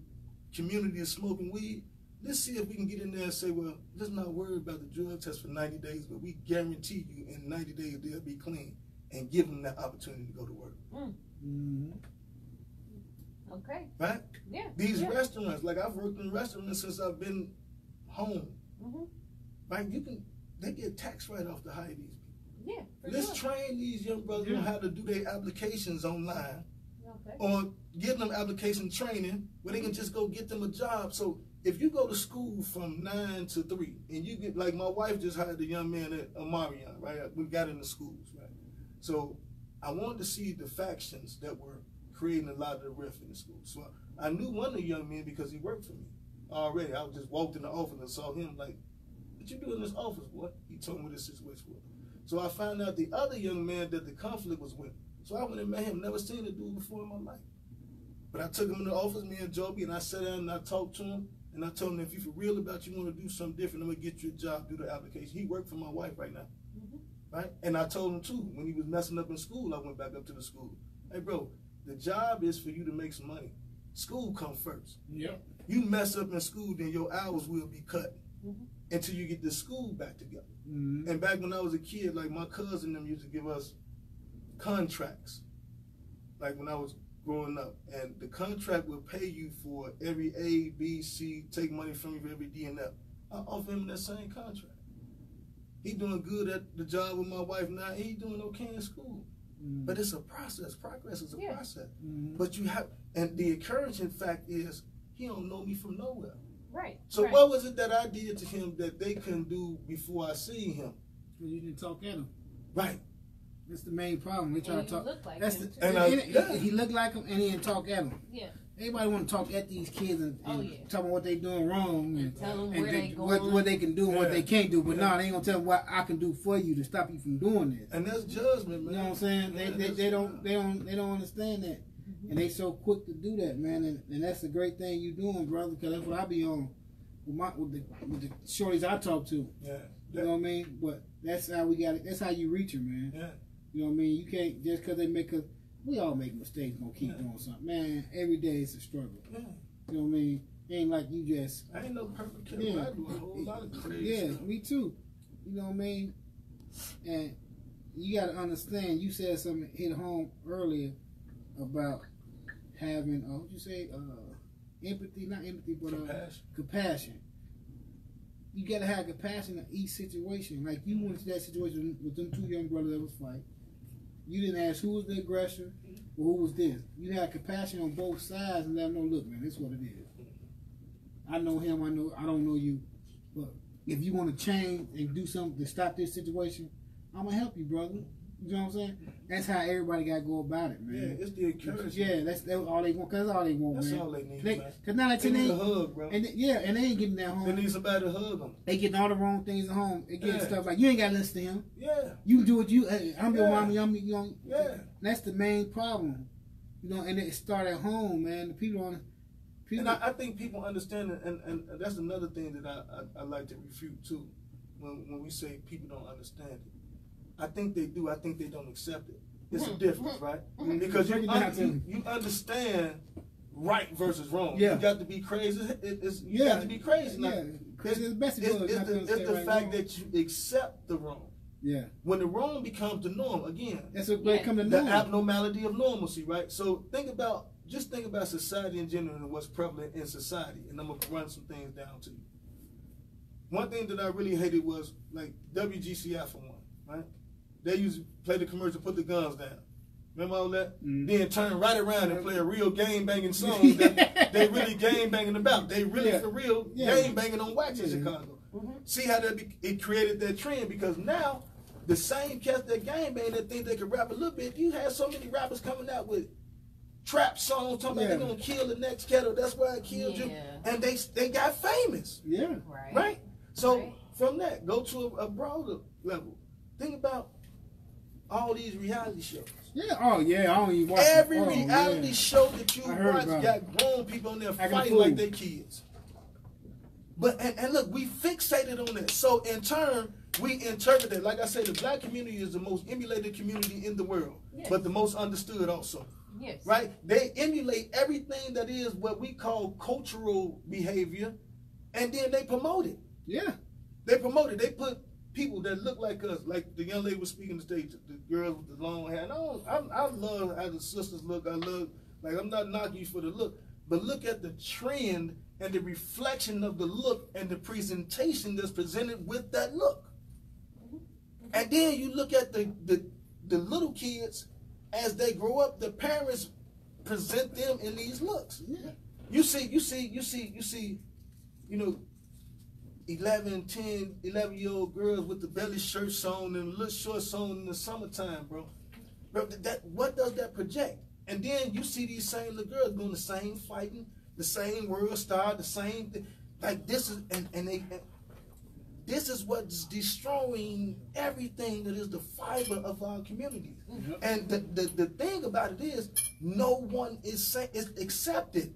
community is smoking weed, let's see if we can get in there and say, well, let's not worry about the drug test for 90 days, but we guarantee you in 90 days they'll be clean, and give them that opportunity to go to work. Mm-hmm. Okay. Right? Yeah. These restaurants, like I've worked in restaurants since I've been home. Mm-hmm. Right? They get tax write-off to hire these people. Yeah. Let's train these young brothers on how to do their applications online. Okay. Or give them application training where they can just go get them a job. So if you go to school from 9 to 3 and you get, like my wife just hired a young man at Amarion, right? We got in the schools, right? So I wanted to see the factions that were creating a lot of the rift in the school. So I knew one of the young men because he worked for me already. I just walked in the office and saw him like, what you do in this office, boy? He told me what this situation was. So I found out the other young man that the conflict was with. So I went and met him, never seen the dude before in my life. But I took him in the office, me and Joby, and I sat down and I talked to him. And I told him, if you for real about you want to do something different, I'm going to get you a job, do the application. He worked for my wife right now. Mm-hmm. Right? And I told him, too, when he was messing up in school, I went back up to the school. Hey, bro, the job is for you to make some money. School come first. Yep. You mess up in school, then your hours will be cut until you get the school back together. Mm-hmm. And back when I was a kid, like my cousin them used to give us contracts, like when I was growing up, and the contract would pay you for every A, B, C, take money from you for every D and F. I offer him that same contract. He doing good at the job with my wife now. He doing okay in school. Mm-hmm. But it's a process. Progress is a process. Mm-hmm. But you have, and the encouraging fact is, he don't know me from nowhere. Right. So what was it that I did to him that they couldn't do before I seen him? Well, you didn't talk at him. Right. That's the main problem. We try to talk. Look like that's him he looked like him, and he didn't talk at him. Yeah. everybody want to talk at these kids and talk about what they doing wrong and tell them where they going, what they can do and what they can't do. But no, they ain't gonna tell them what I can do for you to stop you from doing this. And that's judgment, man. You know what I'm saying? They don't understand that, and they so quick to do that, man. And that's a great thing you doing, brother. Because that's what I be on with the shorties I talk to. Yeah. You know what I mean? But that's how we got it. That's how you reach them, man. Yeah. You know what I mean? You can't just because they make us. We all make mistakes. Gonna keep doing something, man. Every day it's a struggle. Yeah. You know what I mean? It ain't like you just. I ain't no perfect kid. I do a whole lot of crazy. Yeah, stuff. me too. You know what I mean? And you got to understand. You said something hit home earlier about having. What you say? Empathy, not empathy, but compassion. You got to have compassion in each situation. Like you went to that situation with them two young brothers that was fighting. You didn't ask who was the aggressor or who was this. You had compassion on both sides and let them know, look, man, this is what it is. I know him, I don't know you. But if you want to change and do something to stop this situation, I'm going to help you, brother. You know what I'm saying? That's how everybody got to go about it, man. Yeah, it's the encouragement. Yeah, that's all they want. Because that's all they want, that's man. That's all they need, man. Because now they need a hug, bro. And they ain't getting that home. They need somebody to hug them. They getting all the wrong things at home. They getting stuff like, you ain't got to listen to him. Yeah. You do what you, I'm your mama, you know. Yeah. That's the main problem. You know, and it start at home, man. The people on... And I think people understand it, and that's another thing that I like to refute, too. When we say people don't understand it. I think they do. I think they don't accept it. It's a difference, right? Because you understand right versus wrong. Yeah. You got to be crazy. You got to be crazy. Yeah. It's the fact that you accept the wrong. Yeah. When the wrong becomes the norm, again, that's what becomes the norm. The abnormality of normalcy, right? So just think about society in general and what's prevalent in society. And I'm going to run some things down to you. One thing that I really hated was like WGCI for one, right? They used to play the commercial, put the guns down. Remember all that? Mm. Then turn right around and play a real game banging song that they really game banging about. They really for real game banging on wax in Chicago. Mm-hmm. See how it created that trend, because now the same cats that game bang that think they can rap a little bit, you have so many rappers coming out with trap songs talking about they're gonna kill the next kettle. That's why I killed you, and they got famous. Yeah, right. So from that, go to a broader level. Think about all these reality shows. Yeah, I don't even watch every reality show that you watch got grown people on there fighting like they kids. But and look, we fixated on that. So in turn, we interpret it. Like I said, the black community is the most emulated community in the world, but the most understood also. Yes. Right? They emulate everything that is what we call cultural behavior, and then they promote it. Yeah. They promote it. They put people that look like us, like the young lady was speaking today, the girls with the long hair. I love how the sisters look. I'm not knocking you for the look, but look at the trend and the reflection of the look and the presentation that's presented with that look. And then you look at the little kids as they grow up. The parents present them in these looks. Yeah. You see, 11-year-old girls with the belly shirts on and little shorts on in the summertime, bro. What does that project? And then you see these same little girls doing the same fighting, the same world star, the same thing. Like this is, this is what's destroying everything that is the fiber of our communities. Mm-hmm. And the thing about it is, no one is accepted.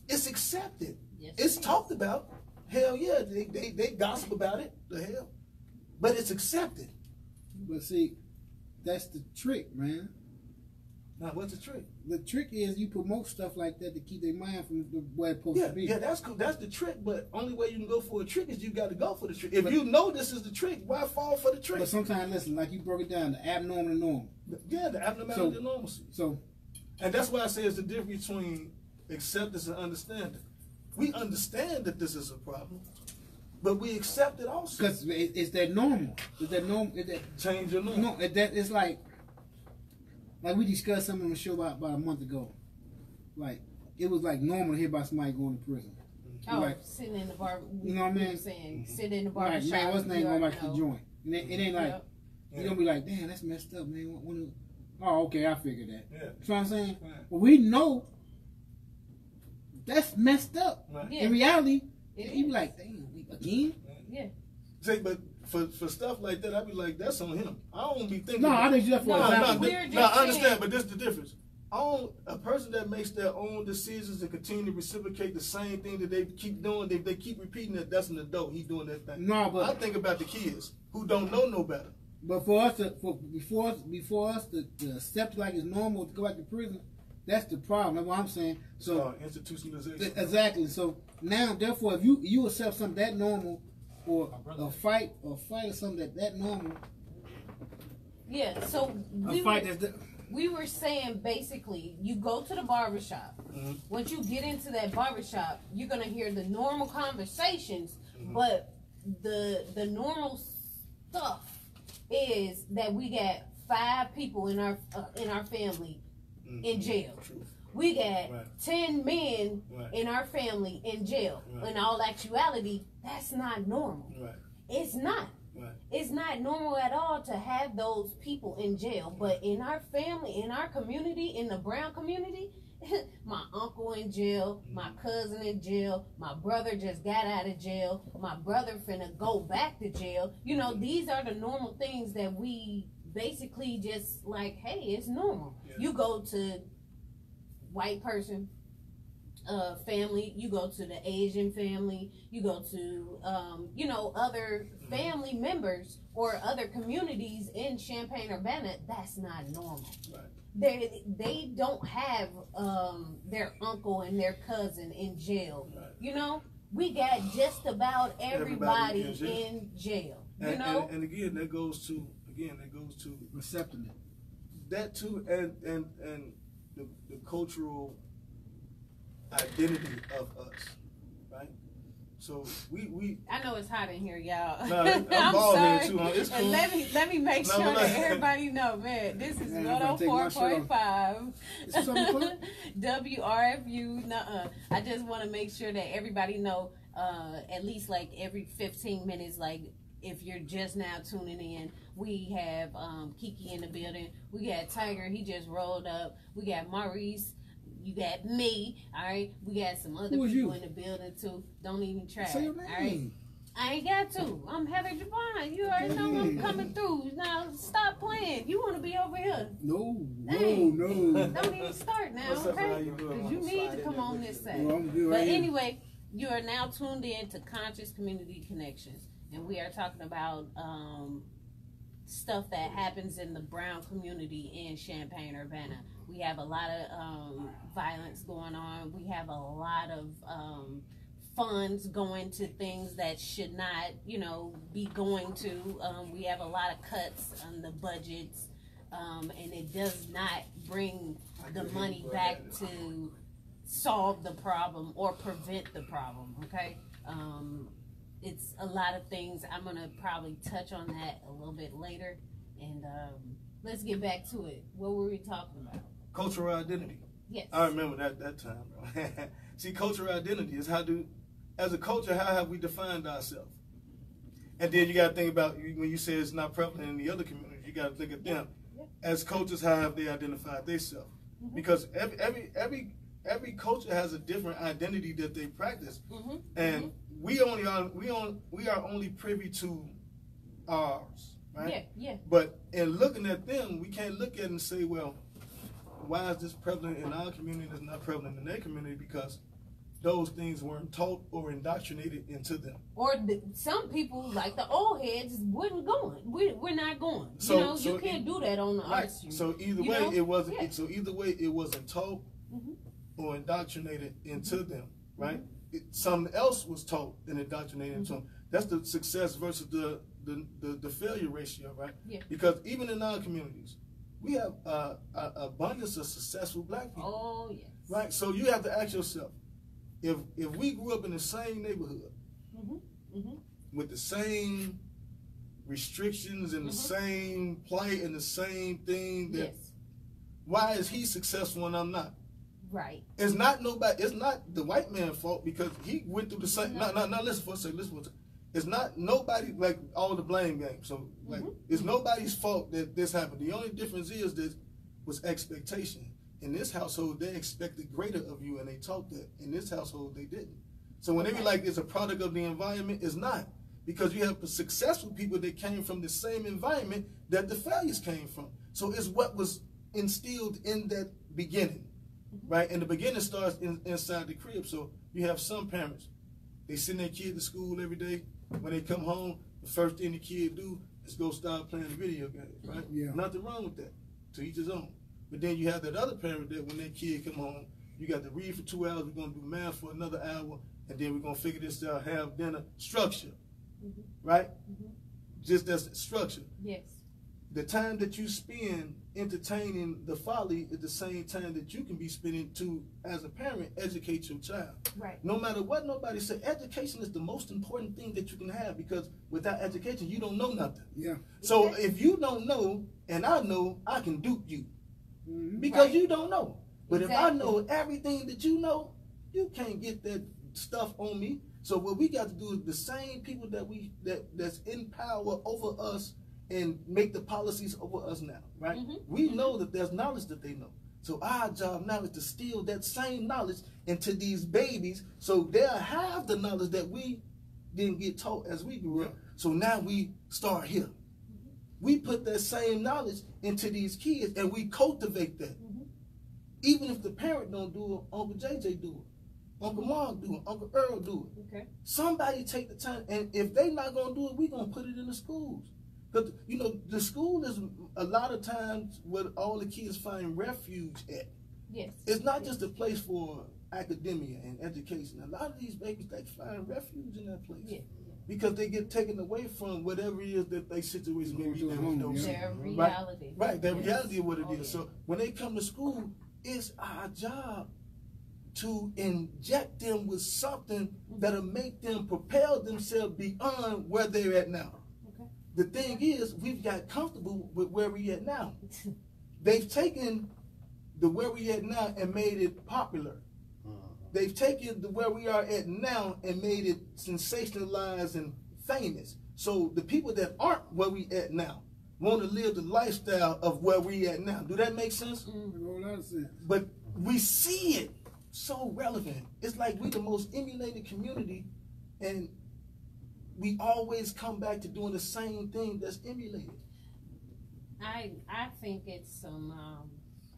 It's accepted. Yes, it's talked about. Hell yeah, they gossip about it. The hell, but it's accepted. But see, that's the trick, man. Now, what's the trick? The trick is you promote stuff like that to keep their mind from where it's supposed to be. Yeah, that's cool. That's the trick. But only way you can go for a trick is you got to go for the trick. If you know this is the trick, why fall for the trick? But sometimes, listen, like you broke it down, the abnormal and normal. Yeah, the abnormality and normalcy. And that's why I say it's the difference between acceptance and understanding. We understand that this is a problem, but we accept it also. Because it's that normal. It's that normal. Change your normal. No, it's like we discussed something on the show about a month ago. Like, it was like normal to hear about somebody going to prison. Oh, like, sitting in the bar. You know what I mean? Saying, sitting in the bar. Right, man, what's name going back to the joint? It ain't like, you don't be like, damn, that's messed up, man. Oh, okay, I figured that. Yeah. That's what I'm saying. Right. Well, we know that's messed up. Right. Yeah. In reality, he be like, damn, again? Yeah. See, but for stuff like that, I be like, that's on him. I don't be thinking. No, I think just for example. No, I understand, but this is the difference. A person that makes their own decisions and continue to reciprocate the same thing that they keep doing, they keep repeating that, that's an adult. He's doing that thing. No, but I think about the kids who don't know no better. But for us before us to accept like it's normal to go back to prison, that's the problem. That's what I'm saying. So institutionalization. Exactly. So now, therefore, if you accept something that normal, or a fight or something that normal. Yeah. So we were saying basically, you go to the barbershop. Mm-hmm. Once you get into that barbershop, you're gonna hear the normal conversations, mm-hmm. but the normal stuff is that we got 5 people in our family mm-hmm. in jail. True. We got 10 men in our family in jail. In all actuality, that's not normal. It's not. It's not normal at all to have those people in jail. But in our family, in our community, in the Brown community, my uncle in jail, my cousin in jail, my brother just got out of jail, my brother finna go back to jail. You know, these are the normal things that we basically just like, hey, it's normal. Yeah. You go to white person family, you go to the Asian family, you go to other family members or other communities in Champaign-Urbana. That's not normal. They don't have their uncle and their cousin in jail. You know, we got just about everybody in jail. And again, that goes to accepting it. That too, and the cultural identity of us, right? So we I know it's hot in here, y'all. No, I'm bald here too. It's cool. And let me make sure that everybody know, man. This is 104.5 WRFU. Nuh-uh. I just want to make sure that everybody know. At least like every 15 minutes, like if you're just now tuning in, we have Kiki in the building. We got Tiger. He just rolled up. We got Maurice. You got me, all right? We got some other people in the building, too. Don't even try, all right? I ain't got to. I'm Heather Javon. You already know I'm coming through. Now, stop playing. You want to be over here. No. Don't even start now, okay? Because you need to come on this side. Well, but anyway, you are now tuned in to Conscious Community Connections, and we are talking about stuff that happens in the Brown community in Champaign-Urbana. We have a lot of violence going on. We have a lot of funds going to things that should not, be going to. We have a lot of cuts on the budgets, and it does not bring the money back to solve the problem or prevent the problem, okay? It's a lot of things. I'm going to probably touch on that a little bit later, and let's get back to it. What were we talking about? Cultural identity. Yes. I remember that time, bro. See, cultural identity is as a culture, how have we defined ourselves? And then you got to think about, when you say it's not prevalent in the other communities, you got to think of them. Yeah. As cultures, how have they identified themselves? Mm-hmm. Because every culture has a different identity that they practice. Mm-hmm. And we are only privy to ours, right? Yeah. But in looking at them, we can't look at it and say, well, why is this prevalent in our community and it's not prevalent in their community? Because those things weren't taught or indoctrinated into them. Or some people, like the old heads, wasn't going. We're not going. So you can't do that on the art stream. So either way, it wasn't. Yeah. So either way, it wasn't taught or indoctrinated into them, right? Something else was taught and indoctrinated into them. That's the success versus the failure ratio, right? Yeah. Because even in our communities, we have an abundance of successful black people. Oh, yes. Right? So you have to ask yourself, if we grew up in the same neighborhood with the same restrictions and the same plight and the same thing, why is he successful and I'm not? Right. It's not the white man's fault because he went through the same. No, listen for a second. It's not nobody, like all the blame game. So like it's nobody's fault that this happened. The only difference is that was expectation. In this household, they expected greater of you, and they taught that. In this household, they didn't. So when they be like, it's a product of the environment, it's not. Because you have successful people that came from the same environment that the failures came from. So it's what was instilled in that beginning, right? And the beginning starts inside the crib. So you have some parents, they send their kid to school every day. When they come home, the first thing the kid do is go start playing video games, right? Yeah. Nothing wrong with that, to each his own. But then you have that other parent that when their kid come home, you got to read for 2 hours, we're going to do math for another hour, and then we're going to figure this out, have dinner, structure, right? Just as structure. Yes. The time that you spend entertaining the folly is the same time that you can be spending to, as a parent, educate your child. Right. No matter what nobody say, education is the most important thing that you can have, because without education, you don't know nothing. Yeah. So if you don't know, and I know, I can dupe you. Because you don't know. But if I know everything that you know, you can't get that stuff on me. So what we got to do is the same people that's in power over us and make the policies over us now, right? We know that there's knowledge that they know. So our job now is to steal that same knowledge into these babies, so they'll have the knowledge that we didn't get taught as we grew up. So now we start here. We put that same knowledge into these kids, and we cultivate that. Even if the parent don't do it, Uncle JJ do it, Uncle Mark do it, Uncle Earl do it. Okay. Somebody take the time, and if they not gonna do it, we gonna put it in the schools. Because you know the school is a lot of times where all the kids find refuge at. Yes. It's not just a place for academia and education. A lot of these babies, they find refuge in that place. Yeah. Because they get taken away from whatever it is that they situation may be. Their reality. Right, their reality of what it is. So when they come to school, it's our job to inject them with something that'll make them propel themselves beyond where they're at now. Okay. The thing is, we've got comfortable with where we're at now. They've taken the where we at now and made it popular. They've taken the where we are at now and made it sensationalized and famous. So the people that aren't where we at now want to live the lifestyle of where we at now. Do that make sense? But we see it so relevant. It's like we the most emulated community, and we always come back to doing the same thing that's emulated. I think it's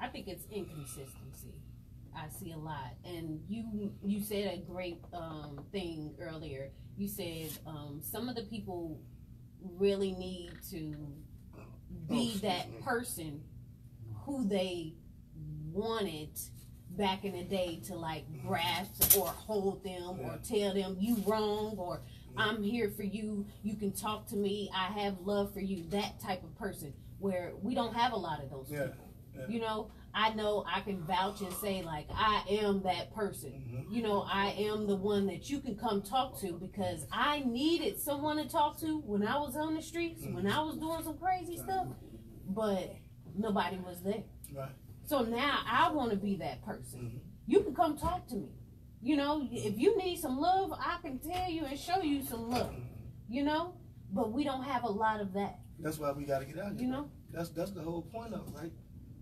I think it's inconsistency. I see a lot, and you said a great thing earlier. You said some of the people really need to be that person who they wanted back in the day to like grasp or hold them or tell them you wrong, or I'm here for you, you can talk to me, I have love for you, that type of person, where we don't have a lot of those people. You know I can vouch and say, like, I am that person. You know, I am the one that you can come talk to, because I needed someone to talk to when I was on the streets, when I was doing some crazy stuff, but nobody was there. Right. So now I want to be that person. You can come talk to me. You know, if you need some love, I can tell you and show you some love. You know, but we don't have a lot of that. That's why we got to get out here. You know, that's the whole point of it, right?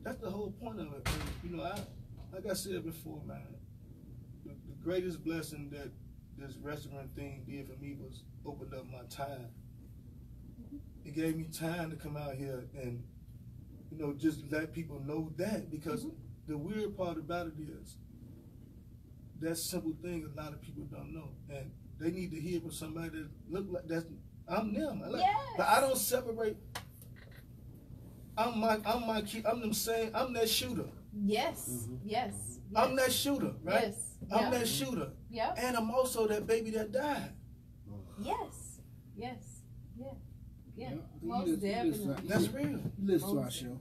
That's the whole point of it. And, you know, like I said before, man, the greatest blessing that this restaurant thing did for me was opened up my time. It gave me time to come out here and, you know, just let people know that, because the weird part about it is that simple thing a lot of people don't know, and they need to hear from somebody that look like I'm them. But I don't separate. I'm them saying I'm that shooter. Yes. Yes. I'm that shooter, right? Yes. I'm that shooter. Yeah. And I'm also that baby that died. Yes. Yes. Yeah. Yeah. Most definitely. That's real. Listen to our show.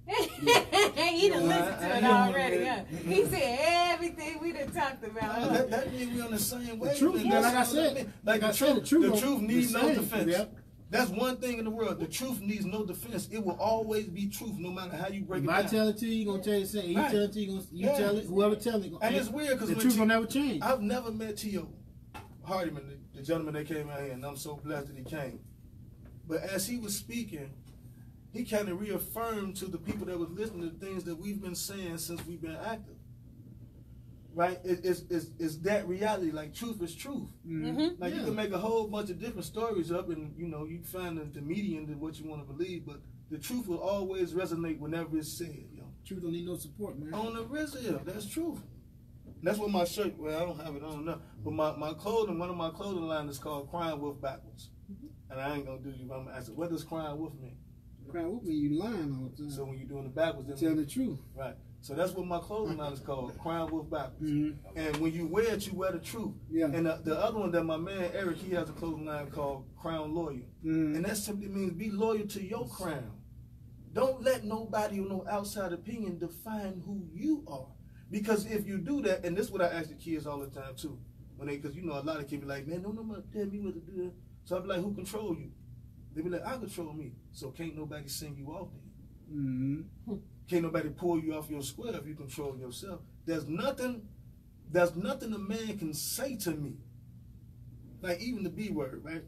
He done listened to it already, huh? He said everything we done talked about. That means we on the same way. The truth, like I said, the truth needs no defense. Yep. That's one thing in the world. The truth needs no defense. It will always be truth, no matter how you break it down. If I tell it to you, you're going to tell it the same. You tell it to you, you tell it, whoever tell it. And it's weird because the truth will never change. I've never met T.O. Hardiman, the gentleman that came out here, and I'm so blessed that he came. But as he was speaking, he kind of reaffirmed to the people that was listening to things that we've been saying since we've been active. Right? It's that reality. Like, truth is truth. Mm-hmm. Like, you can make a whole bunch of different stories up, and you know, you find the median to what you want to believe, but the truth will always resonate whenever it's said. Yo, truth don't need no support, man. On the RZA, that's truth. That's what my shirt. Well, I don't have it on now, but my clothing. One of my clothing line is called "Crying Wolf" backwards. And I ain't gonna do you. But I'm gonna ask, what does crying wolf mean? Crying wolf mean you lying all the time. So when you're doing it backwards, then tell the truth. Right. So that's what my clothing line is called, crying wolf backwards. And when you wear it, you wear the truth. Yeah. And the other one that my man Eric, he has a clothing line called Crown Loyal. And that simply means be loyal to your crown. Don't let nobody or no outside opinion define who you are. Because if you do that, and this is what I ask the kids all the time too, because you know a lot of kids be like, man, don't nobody tell me what to do. So I be like, who control you? They be like, I control me. So can't nobody sing you off then. Can't nobody pull you off your square if you control yourself. There's nothing a man can say to me. Like even the B word, right?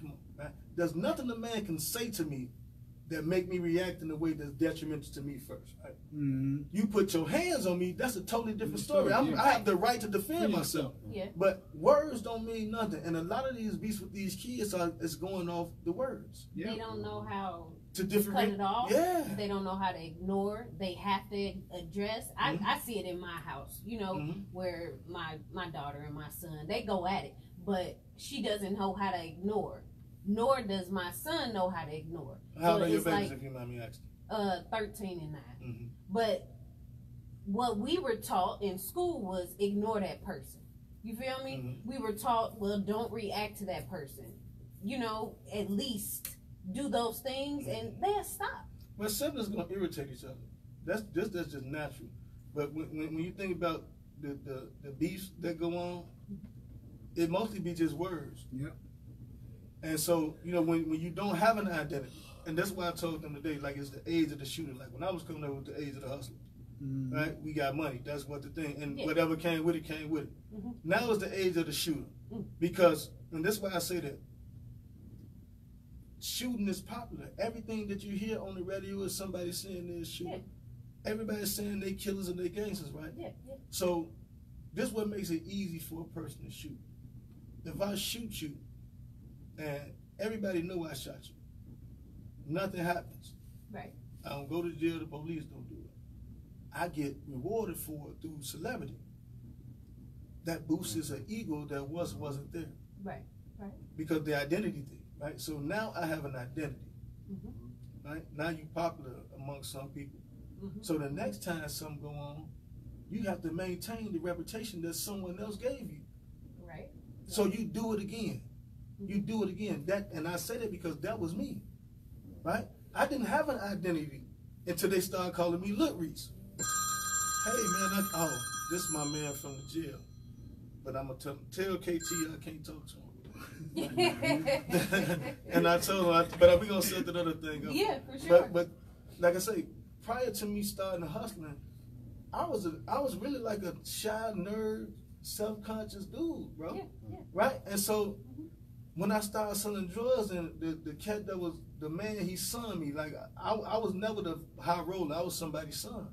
Come on, right? There's nothing a man can say to me that make me react in a way that's detrimental to me first, right? You put your hands on me, that's a totally different story. I have the right to defend myself. Yeah. But words don't mean nothing. And a lot of these beats with these kids is going off the words. They don't know how to cut it off. Yeah. They don't know how to ignore. They have to address. I see it in my house, you know, where my daughter and my son, they go at it. But she doesn't know how to ignore. Nor does my son know how to ignore. How old are your babies, if you mind me asking? 13 and 9. But what we were taught in school was ignore that person. You feel me? We were taught, well, don't react to that person. You know, at least do those things and they'll stop. Well, siblings gonna irritate each other. That's just natural. But when you think about the beefs that go on, it mostly be just words. Yep. And so, you know, when you don't have an identity, and that's why I told them today, like it's the age of the shooter. Like when I was coming up with the age of the hustler, right? We got money. That's what the thing, and whatever came with it, came with it. Now is the age of the shooter. Because, and that's why I say that, shooting is popular. Everything that you hear on the radio is somebody saying they're shooting. Everybody's saying they killers and they gangsters, right? So this is what makes it easy for a person to shoot. If I shoot you, and everybody know I shot you, nothing happens. Right. I don't go to jail, the police don't do it. I get rewarded for it through celebrity. That boosts an ego that wasn't there. Right, right. Because the identity thing, right? So now I have an identity. Right? Now you popular amongst some people. So the next time something go on, you have to maintain the reputation that someone else gave you. Right. So you do it again. You do it again. And I say that because that was me, right? I didn't have an identity until they started calling me Lil Reese. Hey man, this is my man from the jail, but I'm gonna tell KT I can't talk to him. And I told him, but we gonna set that other thing up. Yeah, for sure. But like I say, prior to me starting hustling, I was really like a shy nerd, self-conscious dude, bro. Right? And so when I started selling drugs, and the cat that was the man, he son me. Like I was never the high roller. I was somebody's son,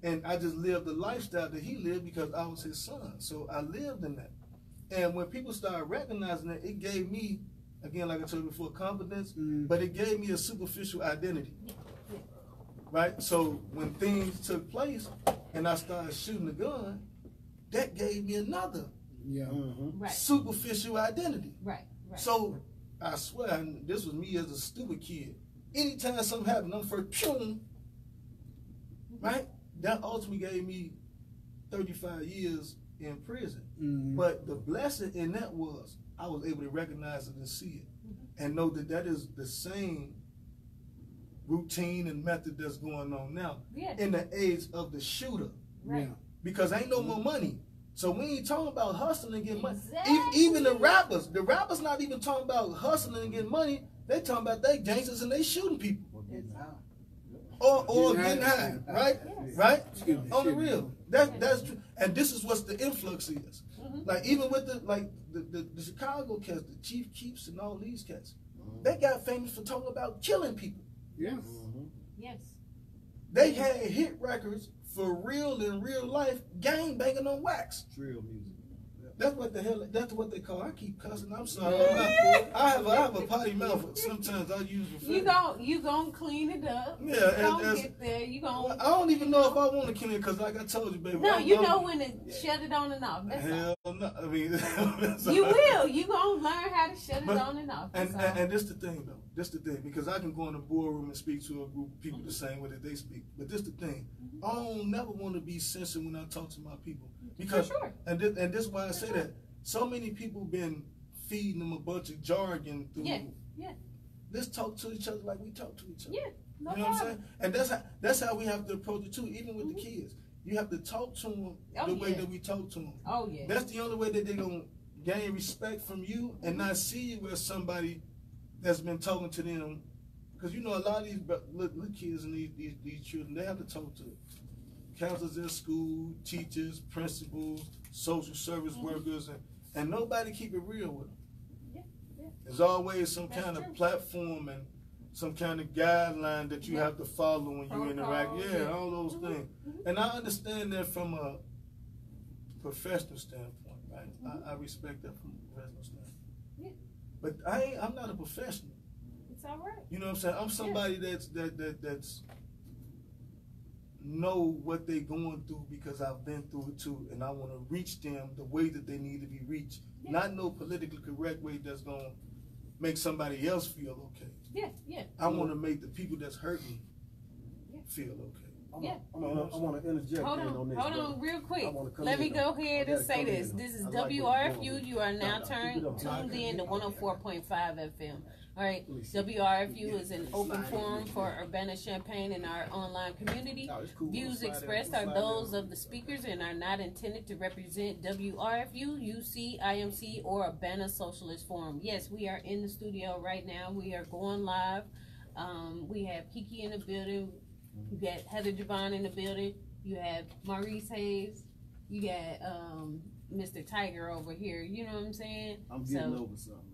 and I just lived the lifestyle that he lived because I was his son. So I lived in that. And when people started recognizing that, it gave me, again, like I told you before, confidence, but it gave me a superficial identity. Right? So when things took place, and I started shooting the gun, that gave me another superficial identity. Right. Right. So I swear, and this was me as a stupid kid. Anytime something happened, I'm first, pshum, right? That ultimately gave me 35 years in prison. But the blessing in that was I was able to recognize it and see it, and know that that is the same routine and method that's going on now in the age of the shooter. Right. Because ain't no more money. So we ain't talking about hustling and getting money. Exactly. Even the rappers not even talking about hustling and getting money. They talking about they gangsters and they shooting people. Or getting high, right? Right? On the real. That's true. And this is what the influx is. Like even with the Chicago cats, the Chief Keefs and all these cats, they got famous for talking about killing people. Yes. Mm-hmm. Yes. They had hit records for real in real life, gang banging on wax. Drill music. That's what the hell. That's what they call. I keep cussing. I'm sorry. I have a potty mouth. Sometimes I use profanity. You gon' clean it up. Yeah, and get there. You gon'. I don't even know if I want to clean it because, like I told you, baby. No, you know when to shut it on and off. That's hell no. I mean, you will. You gonna learn how to shut it on and off. And this the thing though. This the thing because I can go in the boardroom and speak to a group of people the same way that they speak. But this the thing. I don't never want to be censored when I talk to my people because sure. and this is why I say that. So many people been feeding them a bunch of jargon through. Yeah. Let's talk to each other like we talk to each other. Yeah. No you know what I'm saying? And that's how we have to approach it too. Even with the kids, you have to talk to them the way that we talk to them. Oh yeah. That's the only way that they're gonna gain respect from you and not see you as somebody that's been talking to them. Because you know a lot of these little kids and these children, they have to talk to counselors in school, teachers, principals, social service workers, and nobody keep it real with them. Yeah. There's always some kind of platform and some kind of guideline that you have to follow when you interact. Yeah, all those things. And I understand that from a professional standpoint, right? I respect that from a professional standpoint. Yeah. But I'm not a professional. It's all right. You know what I'm saying? I'm somebody that's know what they going through because I've been through it too, and I want to reach them the way that they need to be reached. Yeah. Not no politically correct way that's gonna make somebody else feel okay. Yeah. I want to make the people that's hurting feel okay. I want to interject on this. Hold on, real quick. Let me go ahead and say this. This is WRFU. You are now tuned in to 104.5 FM. All right, WRFU is an open forum for Urbana-Champaign and our online community. Views expressed are those of the speakers and are not intended to represent WRFU, UC, IMC, or Urbana Socialist Forum. Yes, we are in the studio right now. We are going live. We have Kiki in the building. You got Heather Javon in the building. You have Maurice Hayes. You got Mr. Tiger over here. You know what I'm saying? I'm getting over something.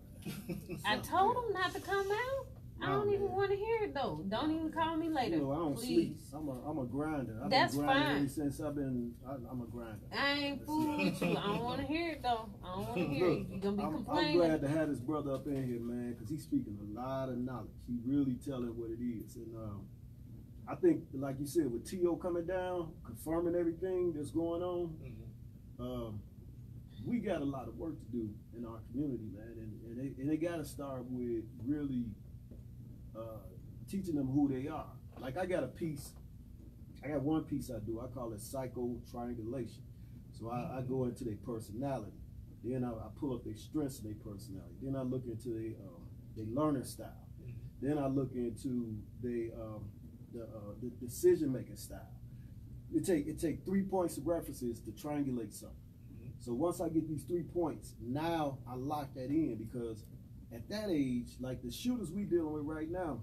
I told him not to come out. I don't even want to hear it though. Don't even call me later. You know, I don't please. sleep. I'm a grinder. I've That's been grinding fine. ever since I'm a grinder. I ain't fooling with you. I don't want to hear it though. I don't want to hear it. You're gonna be complaining. I'm glad to have this brother up in here, man, because he's speaking a lot of knowledge. He really telling what it is, and I think, like you said, with T.O. coming down, confirming everything that's going on, we got a lot of work to do in our community, man, and they got to start with really teaching them who they are. Like I got one piece I do. I call it psycho triangulation. So I go into their personality, then I pull up their strengths and their personality. Then I look into their learning style. Then I look into the decision making style. It take 3 points of references to triangulate something. So once I get these 3 points, now I lock that in, because at that age, like the shooters we dealing with right now,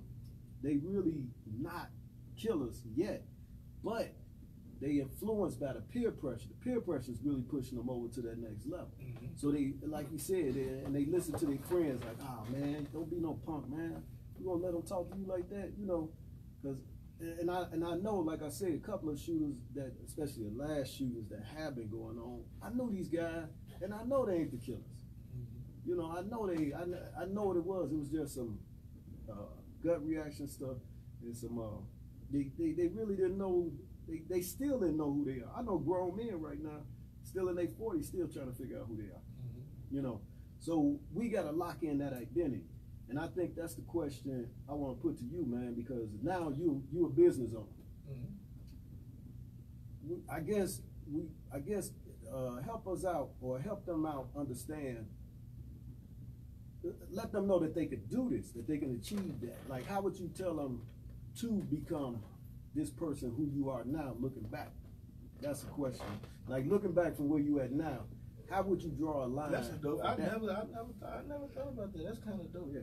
they really not killers yet, but they influenced by the peer pressure. The peer pressure is really pushing them over to that next level. So they, like you said, they listen to their friends like, oh man, don't be no punk, man. You gonna let them talk to you like that, you know? Because and I know, like I said, a couple of shooters that, especially the last shooters that have been going on, I know these guys, and I know they ain't the killers. You know, I know what it was. It was just some gut reaction stuff, and some they really didn't know. They still didn't know who they are. I know grown men right now, still in their 40s, still trying to figure out who they are. You know, so we got to lock in that identity. And I think that's the question I want to put to you, man, because now you a business owner. I guess help us out, or help them out understand. Let them know that they could do this, that they can achieve that. Like, how would you tell them to become this person who you are now, looking back? That's the question. Like, looking back from where you at now, how would you draw a line? That's a dope. I never thought about that. That's kind of dope.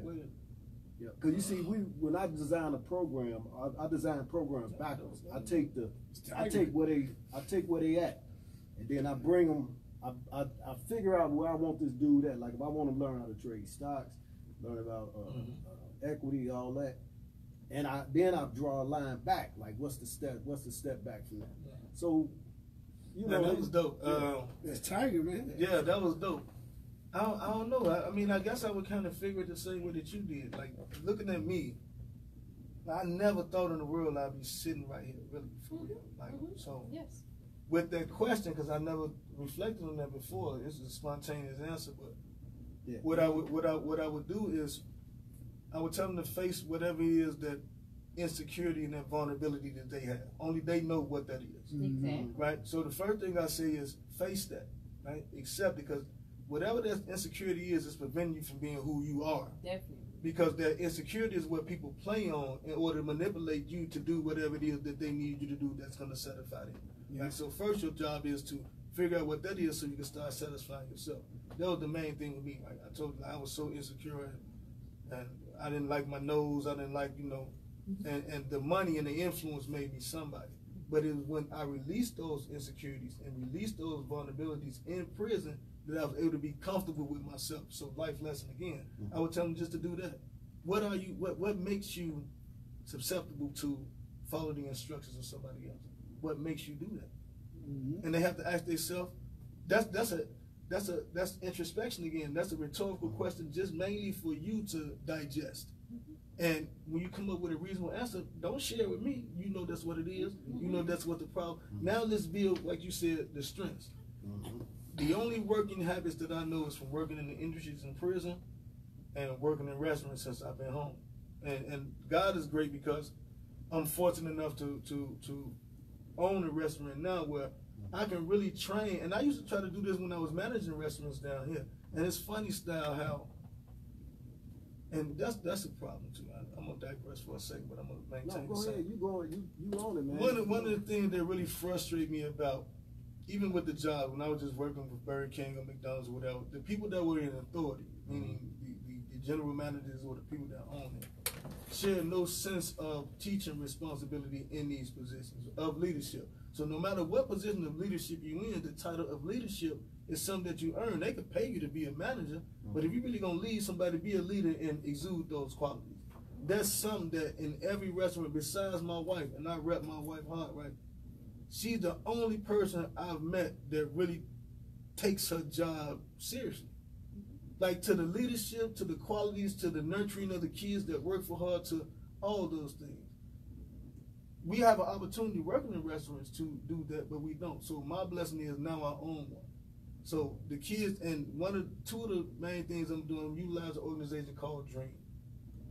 Yeah, because you see, when I design a program, I design programs backwards. I take where they at, and then I bring them. I figure out where I want this dude at. Like if I want to learn how to trade stocks, learn about equity, all that. And I draw a line back. Like, what's the step back from that? Yeah. So, you know, that was dope. That's Tiger, man. Yeah, that was dope. I don't know. I mean, I guess I would kind of figure it the same way that you did. Like, looking at me, I never thought in the world I'd be sitting right here, really, for real. Like, so. Yes. With that question, because I never reflected on that before, it's a spontaneous answer. But what I would do is, I would tell them to face whatever it is that insecurity and that vulnerability that they have. Only they know what that is. Exactly. Right? So the first thing I say is face that, right? Accept it, because whatever that insecurity is preventing you from being who you are. Definitely. Because that insecurity is what people play on in order to manipulate you to do whatever it is that they need you to do that's going to satisfy them. Yeah. Right? So first your job is to figure out what that is so you can start satisfying yourself. That was the main thing with me. Like I told you, I was so insecure and I didn't like my nose. I didn't like, and the money and the influence made me somebody. But it was when I released those insecurities and released those vulnerabilities in prison that I was able to be comfortable with myself. So life lesson again, I would tell them just to do that. What makes you susceptible to follow the instructions of somebody else? What makes you do that? And they have to ask themselves, that's introspection again. That's a rhetorical question just mainly for you to digest. And when you come up with a reasonable answer, don't share it with me. You know that's what it is. You know that's what the problem. Now let's build, like you said, the strengths. The only working habits that I know is from working in the industries in prison and working in restaurants since I've been home. And God is great because I'm fortunate enough to own a restaurant now where I can really train. And I used to try to do this when I was managing restaurants down here. And it's funny style how, and that's a problem too. I'm gonna digress for a second, but I'm gonna maintain. No, go ahead. You own it, man. One of the things that really frustrate me about, even with the job, when I was just working with Burger King or McDonald's or whatever, the people that were in authority, meaning the general managers or the people that own it, share no sense of teaching responsibility in these positions of leadership. So no matter what position of leadership you in, the title of leadership is something that you earn. They could pay you to be a manager, but if you're really gonna lead somebody, be a leader and exude those qualities. That's something that in every restaurant, besides my wife, and I rep my wife hard, right? She's the only person I've met that really takes her job seriously. Like to the leadership, to the qualities, to the nurturing of the kids that work for her, to all those things. We have an opportunity working in restaurants to do that, but we don't. So my blessing is now I own one. So the kids, and two of the main things I'm doing, utilize an organization called Dream.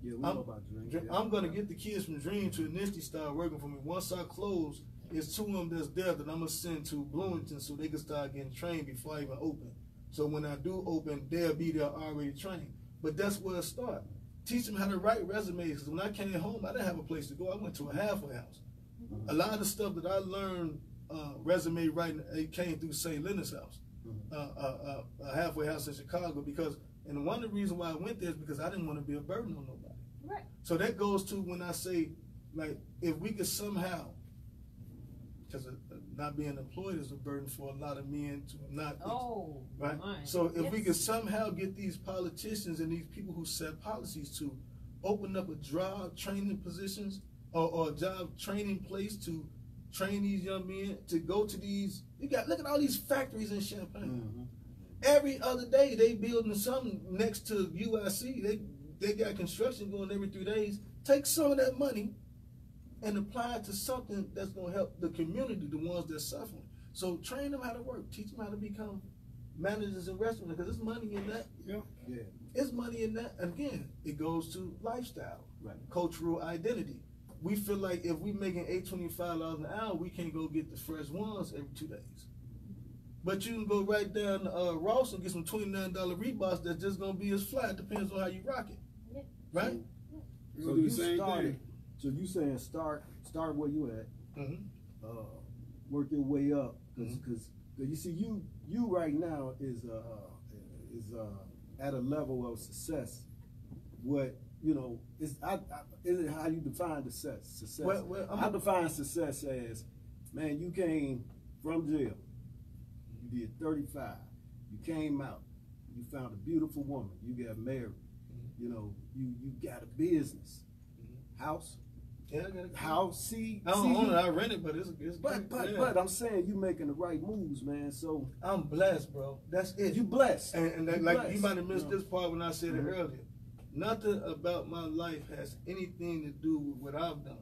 Yeah, we know about Dream. I'm going to get the kids from Dream to initially start working for me. Once I close, it's two of them that's there that I'm going to send to Bloomington so they can start getting trained before I even open. So when I do open, they'll be there already trained. But that's where it starts. Teach them how to write resumes. Because when I came home, I didn't have a place to go. I went to a halfway house. A lot of the stuff that I learned resume writing, it came through St. Leonard's house, a halfway house in Chicago. And one of the reasons why I went there is because I didn't want to be a burden on nobody. Right. So that goes to when I say, like, if we could somehow, because not being employed is a burden for a lot of men to not. Right. So if we could somehow get these politicians and these people who set policies to open up a job training positions or a job training place to train these young men to go to these. Look at all these factories in Champaign. Every other day they building something next to UIC. They got construction going every 3 days. Take some of that money and apply it to something that's going to help the community, the ones that's suffering. So train them how to work. Teach them how to become managers in restaurants, because there's money in that. Yeah. It's money in that. Again, it goes to lifestyle, cultural identity. We feel like if we making $8.25 an hour, we can't go get the fresh ones every 2 days. But you can go right down to Ross and get some $29 Reeboks that's just going to be as flat. Depends on how you rock it. Yeah. Right? So you started. So you saying start where you at, work your way up, because you see you right now is at a level of success. What is it how you define success? Well, I define success as, man, you came from jail, you did 35, you came out, you found a beautiful woman, you got married, you got a business, house, Yeah, I got a house. I don't own it. I rent it, but it's but I'm saying you making the right moves, man. So I'm blessed, bro. That's it. You blessed, and you like blessed. You might have missed this part when I said it earlier. Nothing about my life has anything to do with what I've done.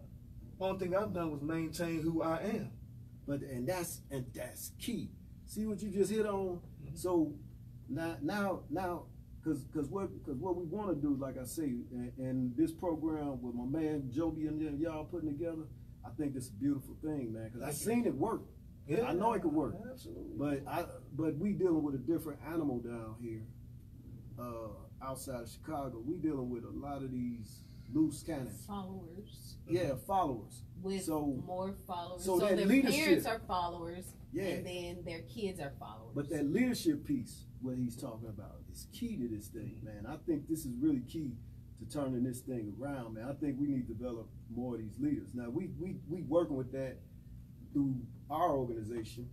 Only thing I've done was maintain who I am. But that's key. See what you just hit on. So now, because what we want to do, like I say, and this program with my man Joby and y'all putting together, I think this is a beautiful thing, man. Because I seen it work. Yeah, I know it could work. Absolutely. But we dealing with a different animal down here, outside of Chicago. We dealing with a lot of these loose cannons. Followers. Yeah, followers. With more followers. So their leadership, parents are followers. Yeah. And then their kids are followers. But that leadership piece, what he's talking about, is key to this thing, man. I think this is really key to turning this thing around, man. I think we need to develop more of these leaders. Now, we working with that through our organization,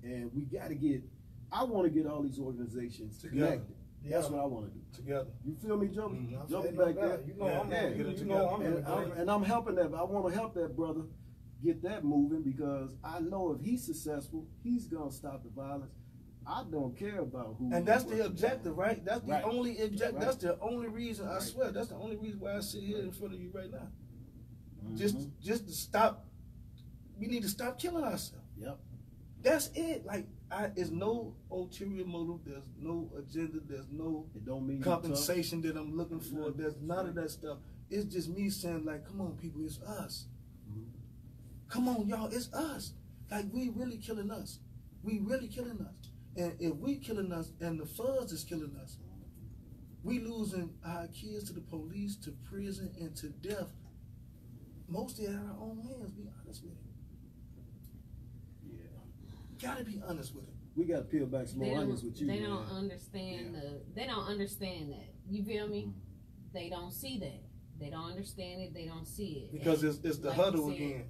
and we got to get, I want to get all these organizations connected. Yeah. That's what I want to do. Together. You feel me, Joby? Mm-hmm. Joby back there. You know I'm going to get it together. And I'm helping that. I want to help that brother get that moving, because I know if he's successful, he's going to stop the violence. I don't care about who. And that's the objective, right? That's the only objective. Right. That's the only reason, I swear, that's the only reason why I sit here in front of you right now. Just to stop, we need to stop killing ourselves. Yep. That's it. Like, there's no ulterior motive. There's no agenda. There's no compensation that I'm looking for. There's none of that stuff. It's just me saying, like, come on, people, it's us. Come on, y'all, it's us. Like, we really killing us. We really killing us. And if we killing us and the fuzz is killing us, we losing our kids to the police, to prison, and to death. Mostly at our own hands, be honest with it. Yeah. Gotta be honest with it. We gotta peel back some more onions with you. They don't understand they don't understand that. You feel me? They don't see that. They don't understand it, they don't see it. Because it's the huddle again.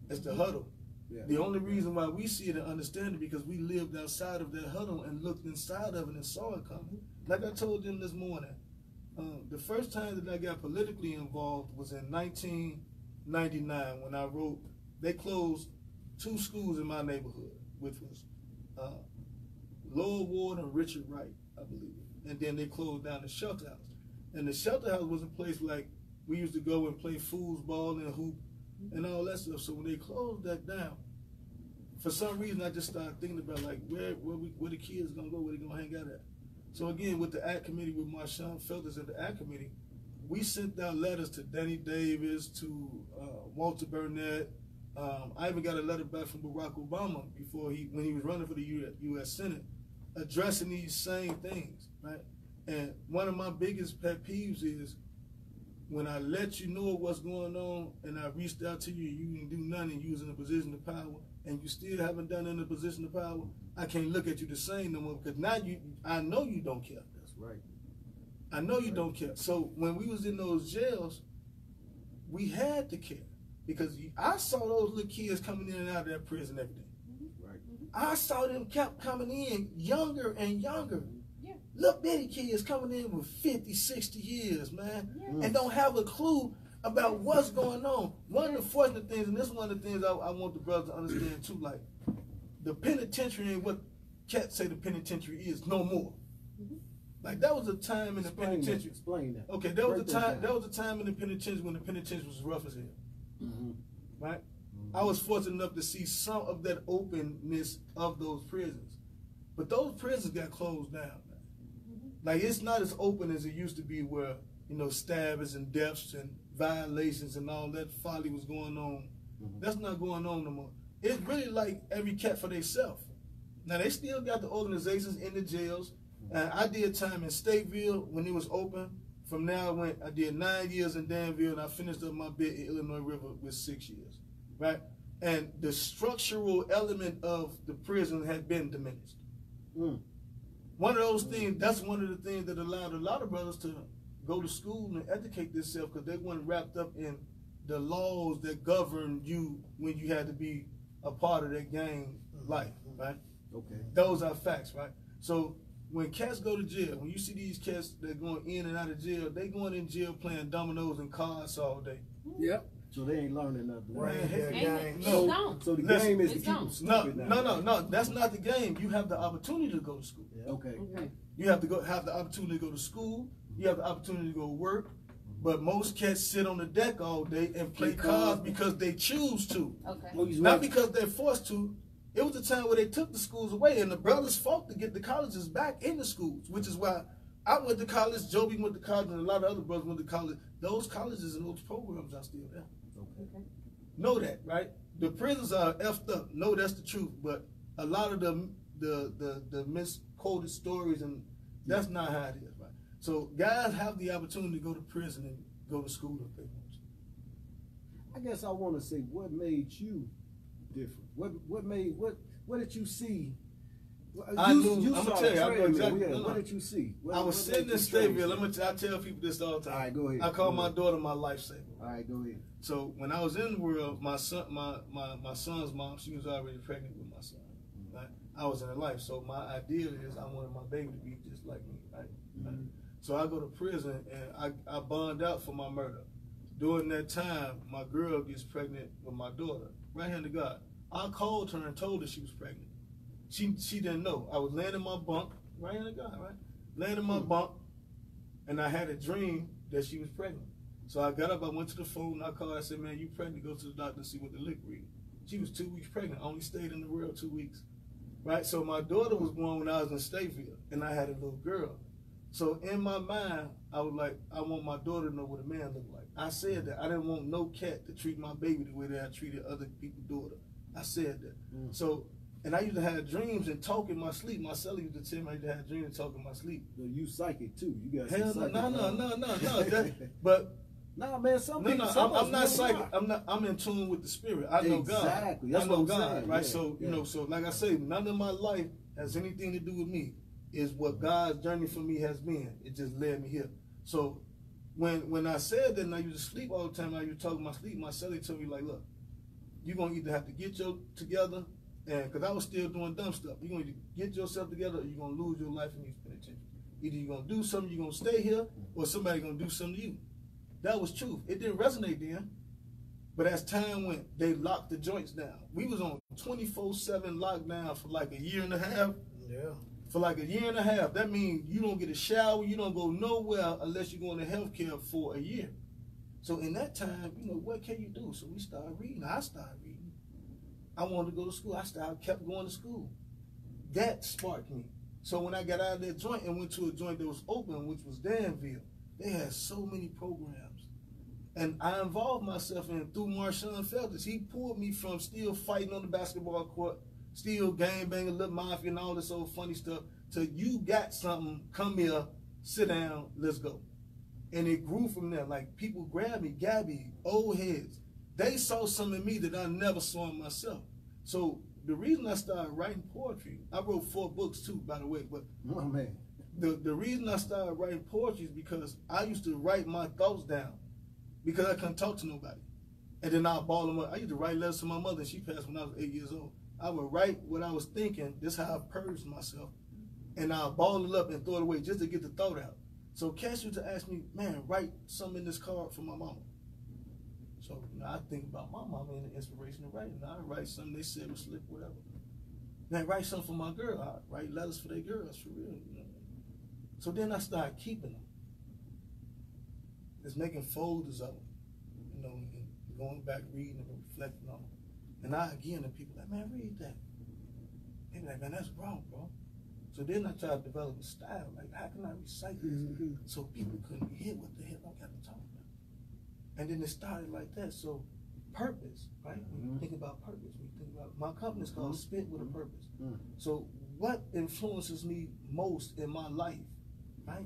It's the huddle. Yeah. The only reason why we see it and understand it because we lived outside of that huddle and looked inside of it and saw it coming. Like I told them this morning, the first time that I got politically involved was in 1999 when I wrote, they closed 2 schools in my neighborhood, which was Lower Ward and Richard Wright, I believe. And then they closed down the shelter house. And the shelter house was a place like we used to go and play foosball and hoop and all that stuff. So when they closed that down, for some reason I just started thinking about like where the kids gonna go, where they gonna hang out at. So again, with the ACT committee, with Marshawn Felters at the ACT committee, we sent out letters to Danny Davis, to Walter Burnett. I even got a letter back from Barack Obama when he was running for the U.S. Senate, addressing these same things, right? And one of my biggest pet peeves is when I let you know what's going on and I reached out to you, you didn't do nothing, you was in a position of power, and you still haven't done it in a position of power, I can't look at you the same no more, because now I know you don't care. That's right. I know you don't care. So when we was in those jails, we had to care, because I saw those little kids coming in and out of that prison every day. Right. I saw them kept coming in younger and younger. Little bitty kids coming in with 50, 60 years, man, and don't have a clue about what's going on. One of the fortunate things, and this is one of the things I want the brothers to understand too, like the penitentiary and what cats say the penitentiary is no more. Like that was a time in the penitentiary. Explain that. Okay, there was a time. There was a time in the penitentiary when the penitentiary was rough as hell. Right. I was fortunate enough to see some of that openness of those prisons, but those prisons got closed down. Like, it's not as open as it used to be where, stabbings and deaths and violations and all that folly was going on. That's not going on no more. It's really like every cat for themselves. Now, they still got the organizations in the jails. I did time in Stateville when it was open. From now, I did 9 years in Danville, and I finished up my bit in Illinois River with 6 years, right? And the structural element of the prison had been diminished. One of those things, that's one of the things that allowed a lot of brothers to go to school and educate themselves because they weren't wrapped up in the laws that govern you when you had to be a part of that gang life, right? Okay. Those are facts, right? So when cats go to jail, when you see these cats that going in and out of jail, they going in jail playing dominoes and cards all day. Yep. So they ain't learning nothing. Right. So the game is to keep them stupid now. No. That's not the game. You have the opportunity to go to school. Yeah, okay. You have to have the opportunity to go to school. You have the opportunity to go to work. But most cats sit on the deck all day and play cards because they choose to. Okay. Not because they're forced to. It was a time where they took the schools away, and the brothers fought to get the colleges back in the schools, which is why I went to college, Joby went to college, and a lot of other brothers went to college. Those colleges and those programs are still there. Okay. Know that, right? The prisons are effed up. No, that's the truth. But a lot of the misquoted stories, and that's not how it is, right? So guys have the opportunity to go to prison and go to school if they want to. I guess I want to say, what made you different? What did you see? I'm gonna tell you. I know exactly. What did you see? I was sitting in Stateville. I tell people this all the time. All right, go ahead. I call my daughter my lifesaver. All right, go ahead. So when I was in the world, my son's mom, she was already pregnant with my son. Right? I was in her life, so my idea is I wanted my baby to be just like me. Right? Mm-hmm. So I go to prison and I bond out for my murder. During that time, my girl gets pregnant with my daughter. Right hand to God. I called her and told her she was pregnant. She didn't know. I was laying in my bunk, right hand to God, right? Laying in my bunk, and I had a dream that she was pregnant. So I got up, I went to the phone, and I called her. I said, man, you pregnant, go to the doctor and see what the lick read. She was 2 weeks pregnant. I only stayed in the world 2 weeks. Right? So my daughter was born when I was in Stateville, and I had a little girl. So in my mind, I was like, I want my daughter to know what a man looked like. I said that. I didn't want no cat to treat my baby the way that I treated other people's daughter. I said that. So, and I used to have dreams and talk in my sleep. My celly used to tell me I used to have dreams and talk in my sleep. So you psychic too. You got hell psychic. No. But nah, man, I'm not psychic. I'm in tune with the spirit. I know God. Exactly. That's I know what God, saying. right? So you know, so like I say, none of my life has anything to do with me. Is what God's journey for me has been. It just led me here. So when I said that, and I used to sleep all the time. I used to talk in my sleep. My celly told me like, look, you're gonna either have to get your together, and because I was still doing dumb stuff. You're gonna either get yourself together, or you're gonna lose your life in these penitentiaries. Either you're gonna do something, you're gonna stay here, or somebody gonna do something to you. That was truth. It didn't resonate then. But as time went, they locked the joints down. We was on 24/7 lockdown for like a year and a half. Yeah. For like a year and a half. That means you don't get a shower, you don't go nowhere unless you go into healthcare for a year. So in that time, you know, what can you do? So we started reading. I started reading. I wanted to go to school. Kept going to school. That sparked me. So when I got out of that joint and went to a joint that was open, which was Danville, they had so many programs. And I involved myself in through Marshawn Feltis. He pulled me from still fighting on the basketball court, still gangbanging, little mafia and all this old funny stuff, to you got something, come here, sit down, let's go. And it grew from there. Like people grabbed me, Gabby, old heads. They saw something in me that I never saw in myself. So the reason I started writing poetry, I wrote 4 books too, by the way, but oh, man. The reason I started writing poetry is because I used to write my thoughts down because I couldn't talk to nobody. And then I'd ball them up. I used to write letters to my mother, and she passed when I was 8 years old. I would write what I was thinking. This is how I purged myself. And I'd ball it up and throw it away just to get the thought out. So Cass used to ask me, man, write something in this card for my mama. So you know, I think about my mama and the inspiration of writing. I write something they said was slick, whatever. Then write something for my girl. I write letters for their girls, for real. You know? So then I started keeping them. Just making folders of them, you know, and going back, reading and reflecting on them. And I, again, the people like, man, read that. They be like, man, that's wrong, bro. So then I tried to develop a style. Like, how can I recite this so people couldn't hear what the hell I got to talk about? And then it started like that. So purpose, right? When you think about purpose, when you think about, my company is called Spit with a Purpose. So what influences me most in my life, right,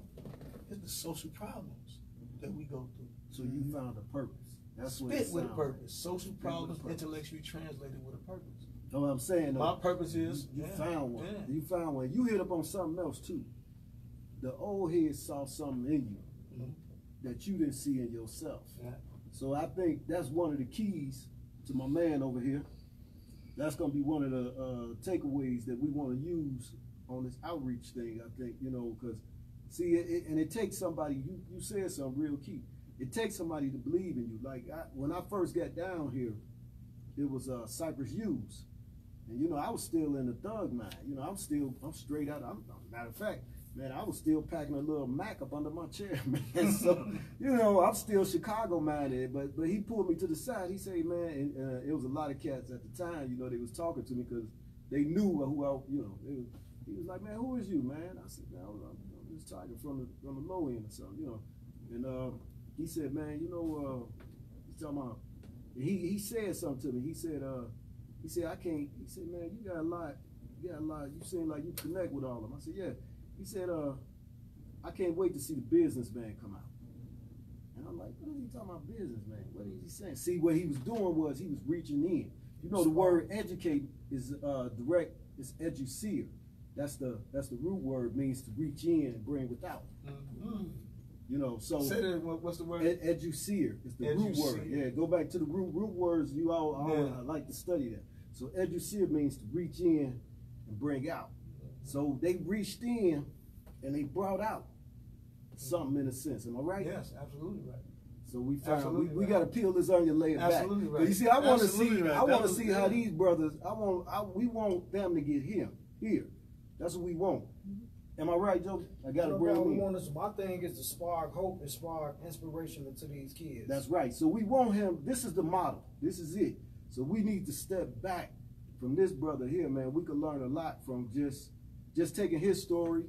is the social problems that we go through. So you found a purpose. That's what Spit with a purpose. Social problems intellectually translated with a purpose. Know what I'm saying? My purpose is you found one. Yeah. You found one. You hit up on something else too. The old head saw something in you that you didn't see in yourself. So I think that's one of the keys to my man over here. That's going to be one of the takeaways that we want to use on this outreach thing. I think, you know, because see, it takes somebody. You said something real key. It takes somebody to believe in you. Like when I first got down here, it was Cypress Hughes, and you know I was still in the thug mind. You know I'm straight out. Matter of fact, man, I was still packing a little Mac up under my chair, man. So you know I'm still Chicago minded. But he pulled me to the side. He said, man, and it was a lot of cats at the time. You know they was talking to me because they knew who I. You know he was like, man, who is you, man? I said, man, I'm just talking from the low end or something, you know. And he said, man, you know, he's talking about. He said something to me. He said, I can't. He said, man, you got a lot. You seem like you connect with all of them. I said, yeah. He said, I can't wait to see the businessman come out. And I'm like, what is he talking about, businessman? What is he saying? See, what he was doing was he was reaching in. You know, the word educate is direct. It's eduseer. That's the root word, means to reach in and bring without. Mm-hmm. You know, so say that. What's the word? Eduseer is the root word. Yeah, go back to the root words. You all I like to study that. So eduseer means to reach in and bring out. So they reached in and they brought out something in a sense. Am I right? Yes, absolutely right. So we found we got to peel this onion layer back. Absolutely right. You see, I want to see how these brothers. We want them to get here. That's what we want. Am I right, Joe? I got to bring them in. My thing is to spark hope and spark inspiration into these kids. That's right. So we want him. This is the model. This is it. So we need to step back from this brother here, man. We could learn a lot from just taking his story,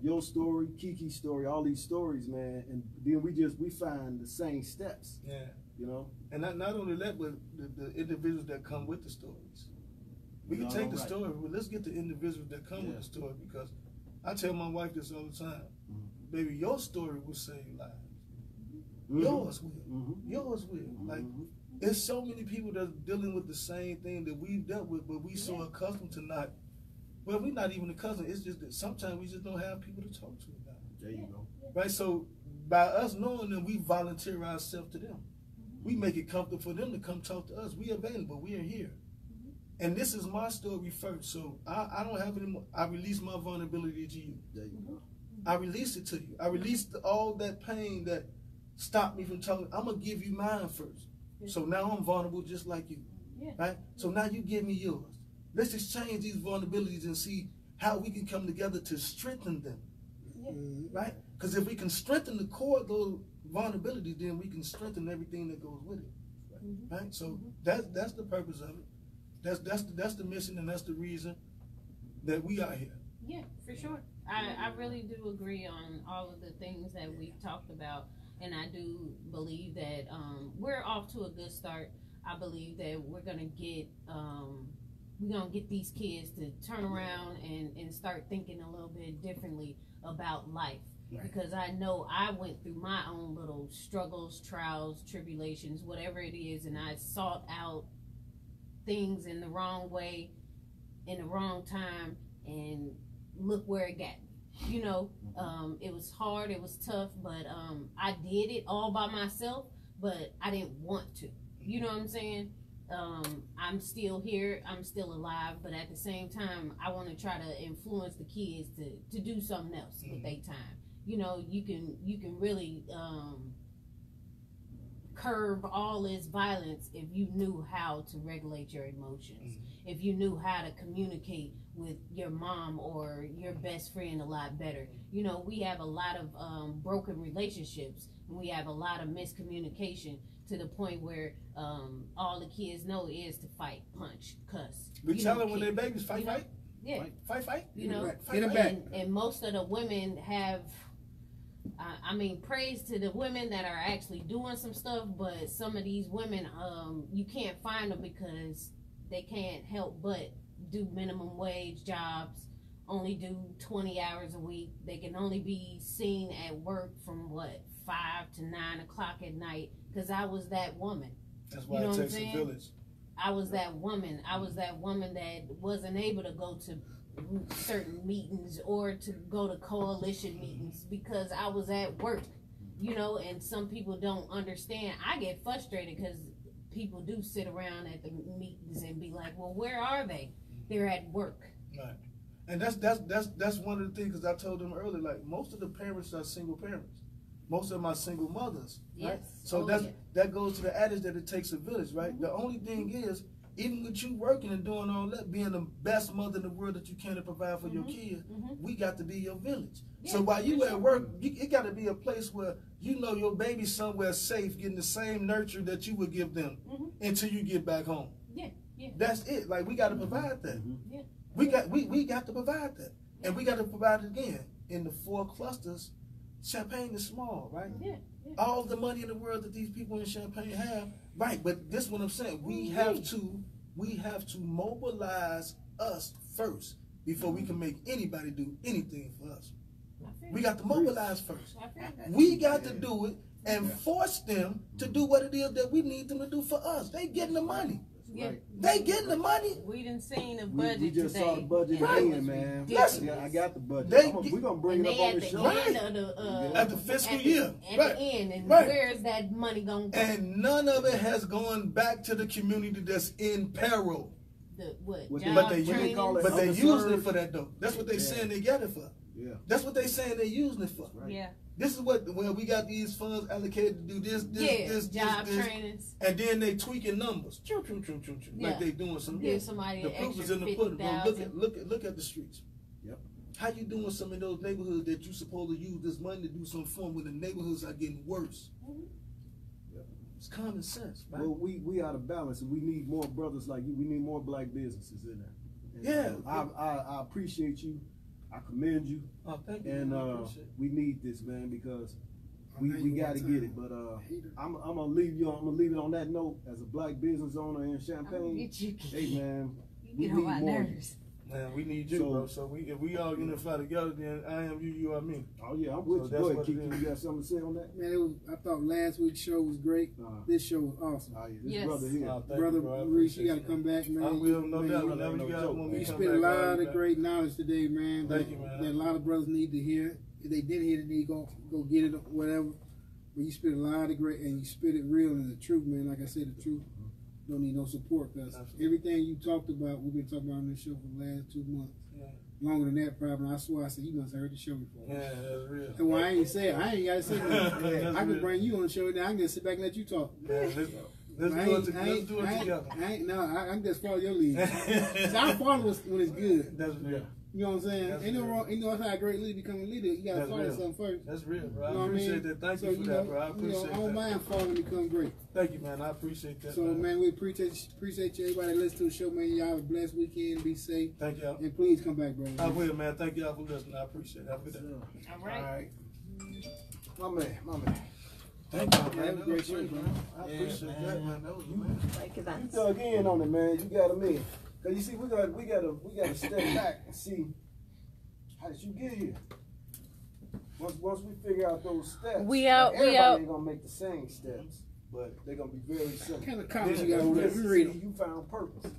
your story, Kiki's story, all these stories, man, and then we find the same steps. Yeah. You know? And not only that, but the individuals that come with the stories. We can take the story, but let's get the individuals that come with the story, because I tell my wife this all the time. Mm-hmm. Baby, your story will save lives. Mm-hmm. Yours will. Mm-hmm. Yours will. Mm-hmm. Like, there's so many people that's dealing with the same thing that we've dealt with, but we so accustomed to not. Well, we're not even accustomed. It's just that sometimes we just don't have people to talk to about it. There you go. Right? So by us knowing them, we volunteer ourselves to them. We make it comfortable for them to come talk to us. We available. We are here. And this is my story first, so I don't have any more. I release my vulnerability to you. There you go. I release it to you. I released all that pain that stopped me from talking. I'm going to give you mine first. So now I'm vulnerable just like you. Right? So now you give me yours. Let's exchange these vulnerabilities and see how we can come together to strengthen them. Right? Because if we can strengthen the core of those vulnerabilities, then we can strengthen everything that goes with it. Right? So that's the purpose of it. That's the mission, and that's the reason that we are here. Yeah, for sure. I really do agree on all of the things that we've talked about, and I do believe that we're off to a good start. I believe that we're gonna get these kids to turn around and start thinking a little bit differently about life. Right. Because I know I went through my own little struggles, trials, tribulations, whatever it is, and I sought out things in the wrong way, in the wrong time, and look where it got me. You know, it was hard, it was tough, but I did it all by myself, but I didn't want to. You know what I'm saying? I'm still here, I'm still alive, but at the same time, I want to try to influence the kids to do something else with their time. You know, you can really curb all this violence if you knew how to regulate your emotions, if you knew how to communicate with your mom or your best friend a lot better. You know, we have a lot of broken relationships, and we have a lot of miscommunication to the point where all the kids know is to fight, punch, cuss. We tell them when they're babies, fight. Yeah. Fight. You know, get them back. And most of the women have, I mean, praise to the women that are actually doing some stuff, but some of these women, you can't find them because they can't help but do minimum wage jobs, only do 20 hours a week. They can only be seen at work from 5 to 9 o'clock at night, because I was that woman. That's why it takes a village. I was that woman. I was that woman that wasn't able to go to certain meetings or to go to coalition meetings because I was at work, you know, and some people don't understand. I get frustrated because people do sit around at the meetings and be like, well, where are they? They're at work. Right. And that's one of the things, because I told them earlier, like most of the parents are single parents. Most of them are single mothers. Right? Yes. So that goes to the adage that it takes a village, right? Mm-hmm. The only thing is, even with you working and doing all that, being the best mother in the world that you can to provide for your kids, we got to be your village. Yeah, so while you at work, it got to be a place where you know your baby's somewhere safe, getting the same nurture that you would give them until you get back home. Yeah, yeah. That's it. Like we got to provide that. Yeah. We got to provide that, and we got to provide it again in the 4 clusters. Champaign is small, right? Yeah. All the money in the world that these people in Champaign have, right? But this is what I'm saying. We have to mobilize us first before we can make anybody do anything for us. We got to mobilize first. We got to do it and force them to do what it is that we need them to do for us. They getting the money. Yeah. They getting the money. We done seen a budget we just today. saw the budget again, man. Listen, I got the budget. We're going to bring it up on the show. At the fiscal year. At the end. And where is that money going to go? And none of it has gone back to the community that's in peril. But they using it for that, though. That's what they saying they got it for. Yeah. That's what they saying they using it for. Right. Yeah. This is what we got these funds allocated to do this, job trainings, and then they tweaking numbers, like they doing some. Give somebody the proof is in the pudding. Look at the streets. Yep. How you doing some of those neighborhoods that you supposed to use this money to do some fun when the neighborhoods are getting worse? Yep. It's common sense, right? Well, we out of balance, and we need more brothers like you. We need more black businesses in there. And I appreciate you. I commend you. Oh, thank you. And we need this, man, because we got to get it. But I'm gonna leave you. I'm gonna leave it on that note. As a black business owner in Champaign, hey man, we need more. Man, we need you, bro. So if we all unify together, then I am you, you are me. Oh yeah, I'm with you. Go ahead, Keith. You got something to say on that? Man, I thought last week's show was great. This show was awesome. Oh yeah, this brother here, brother Maurice, you got to come back, man. I will, no doubt. Whenever you guys want me to come back. You spit a lot of great knowledge today, man. Thank you, man. That a lot of brothers need to hear. If they didn't hear it, they go get it or whatever. But you spit a lot of great, and you spit it real and the truth, man. Like I said, the truth. Don't need no support, because everything you talked about, we've been talking about on this show for the last 2 months. Longer than that, probably. I swear, I said, you must have heard the show before. Yeah, that's real. And well, I ain't say it. I ain't got to say nothing. I can bring you on the show now. I can just sit back and let you talk. Yeah, let's do it together. I can just follow your lead. So I follow when it's good. That's real. You know what I'm saying? Ain't no wrong. You know how a great leader become a leader. You got to follow something first. That's real, bro. I appreciate that. Thank you for that, bro. I appreciate that. I don't mind following and become great. Thank you, man. I appreciate that. So, man, we appreciate you. Everybody that listen to the show, man. Y'all have a blessed weekend. Be safe. Thank y'all. And please come back, bro. I will, man. Thank y'all for listening. I appreciate it. Have a good day. All right. My man. Thank you, man. That was a great show, bro. I appreciate that, man. That was you dug in on it, man. You got him in. Cause you see, we gotta step back and see how did you get here. Once we figure out those steps, everybody ain't gonna make the same steps, but they're gonna be very simple. What kind of comments you got over there? You found purpose.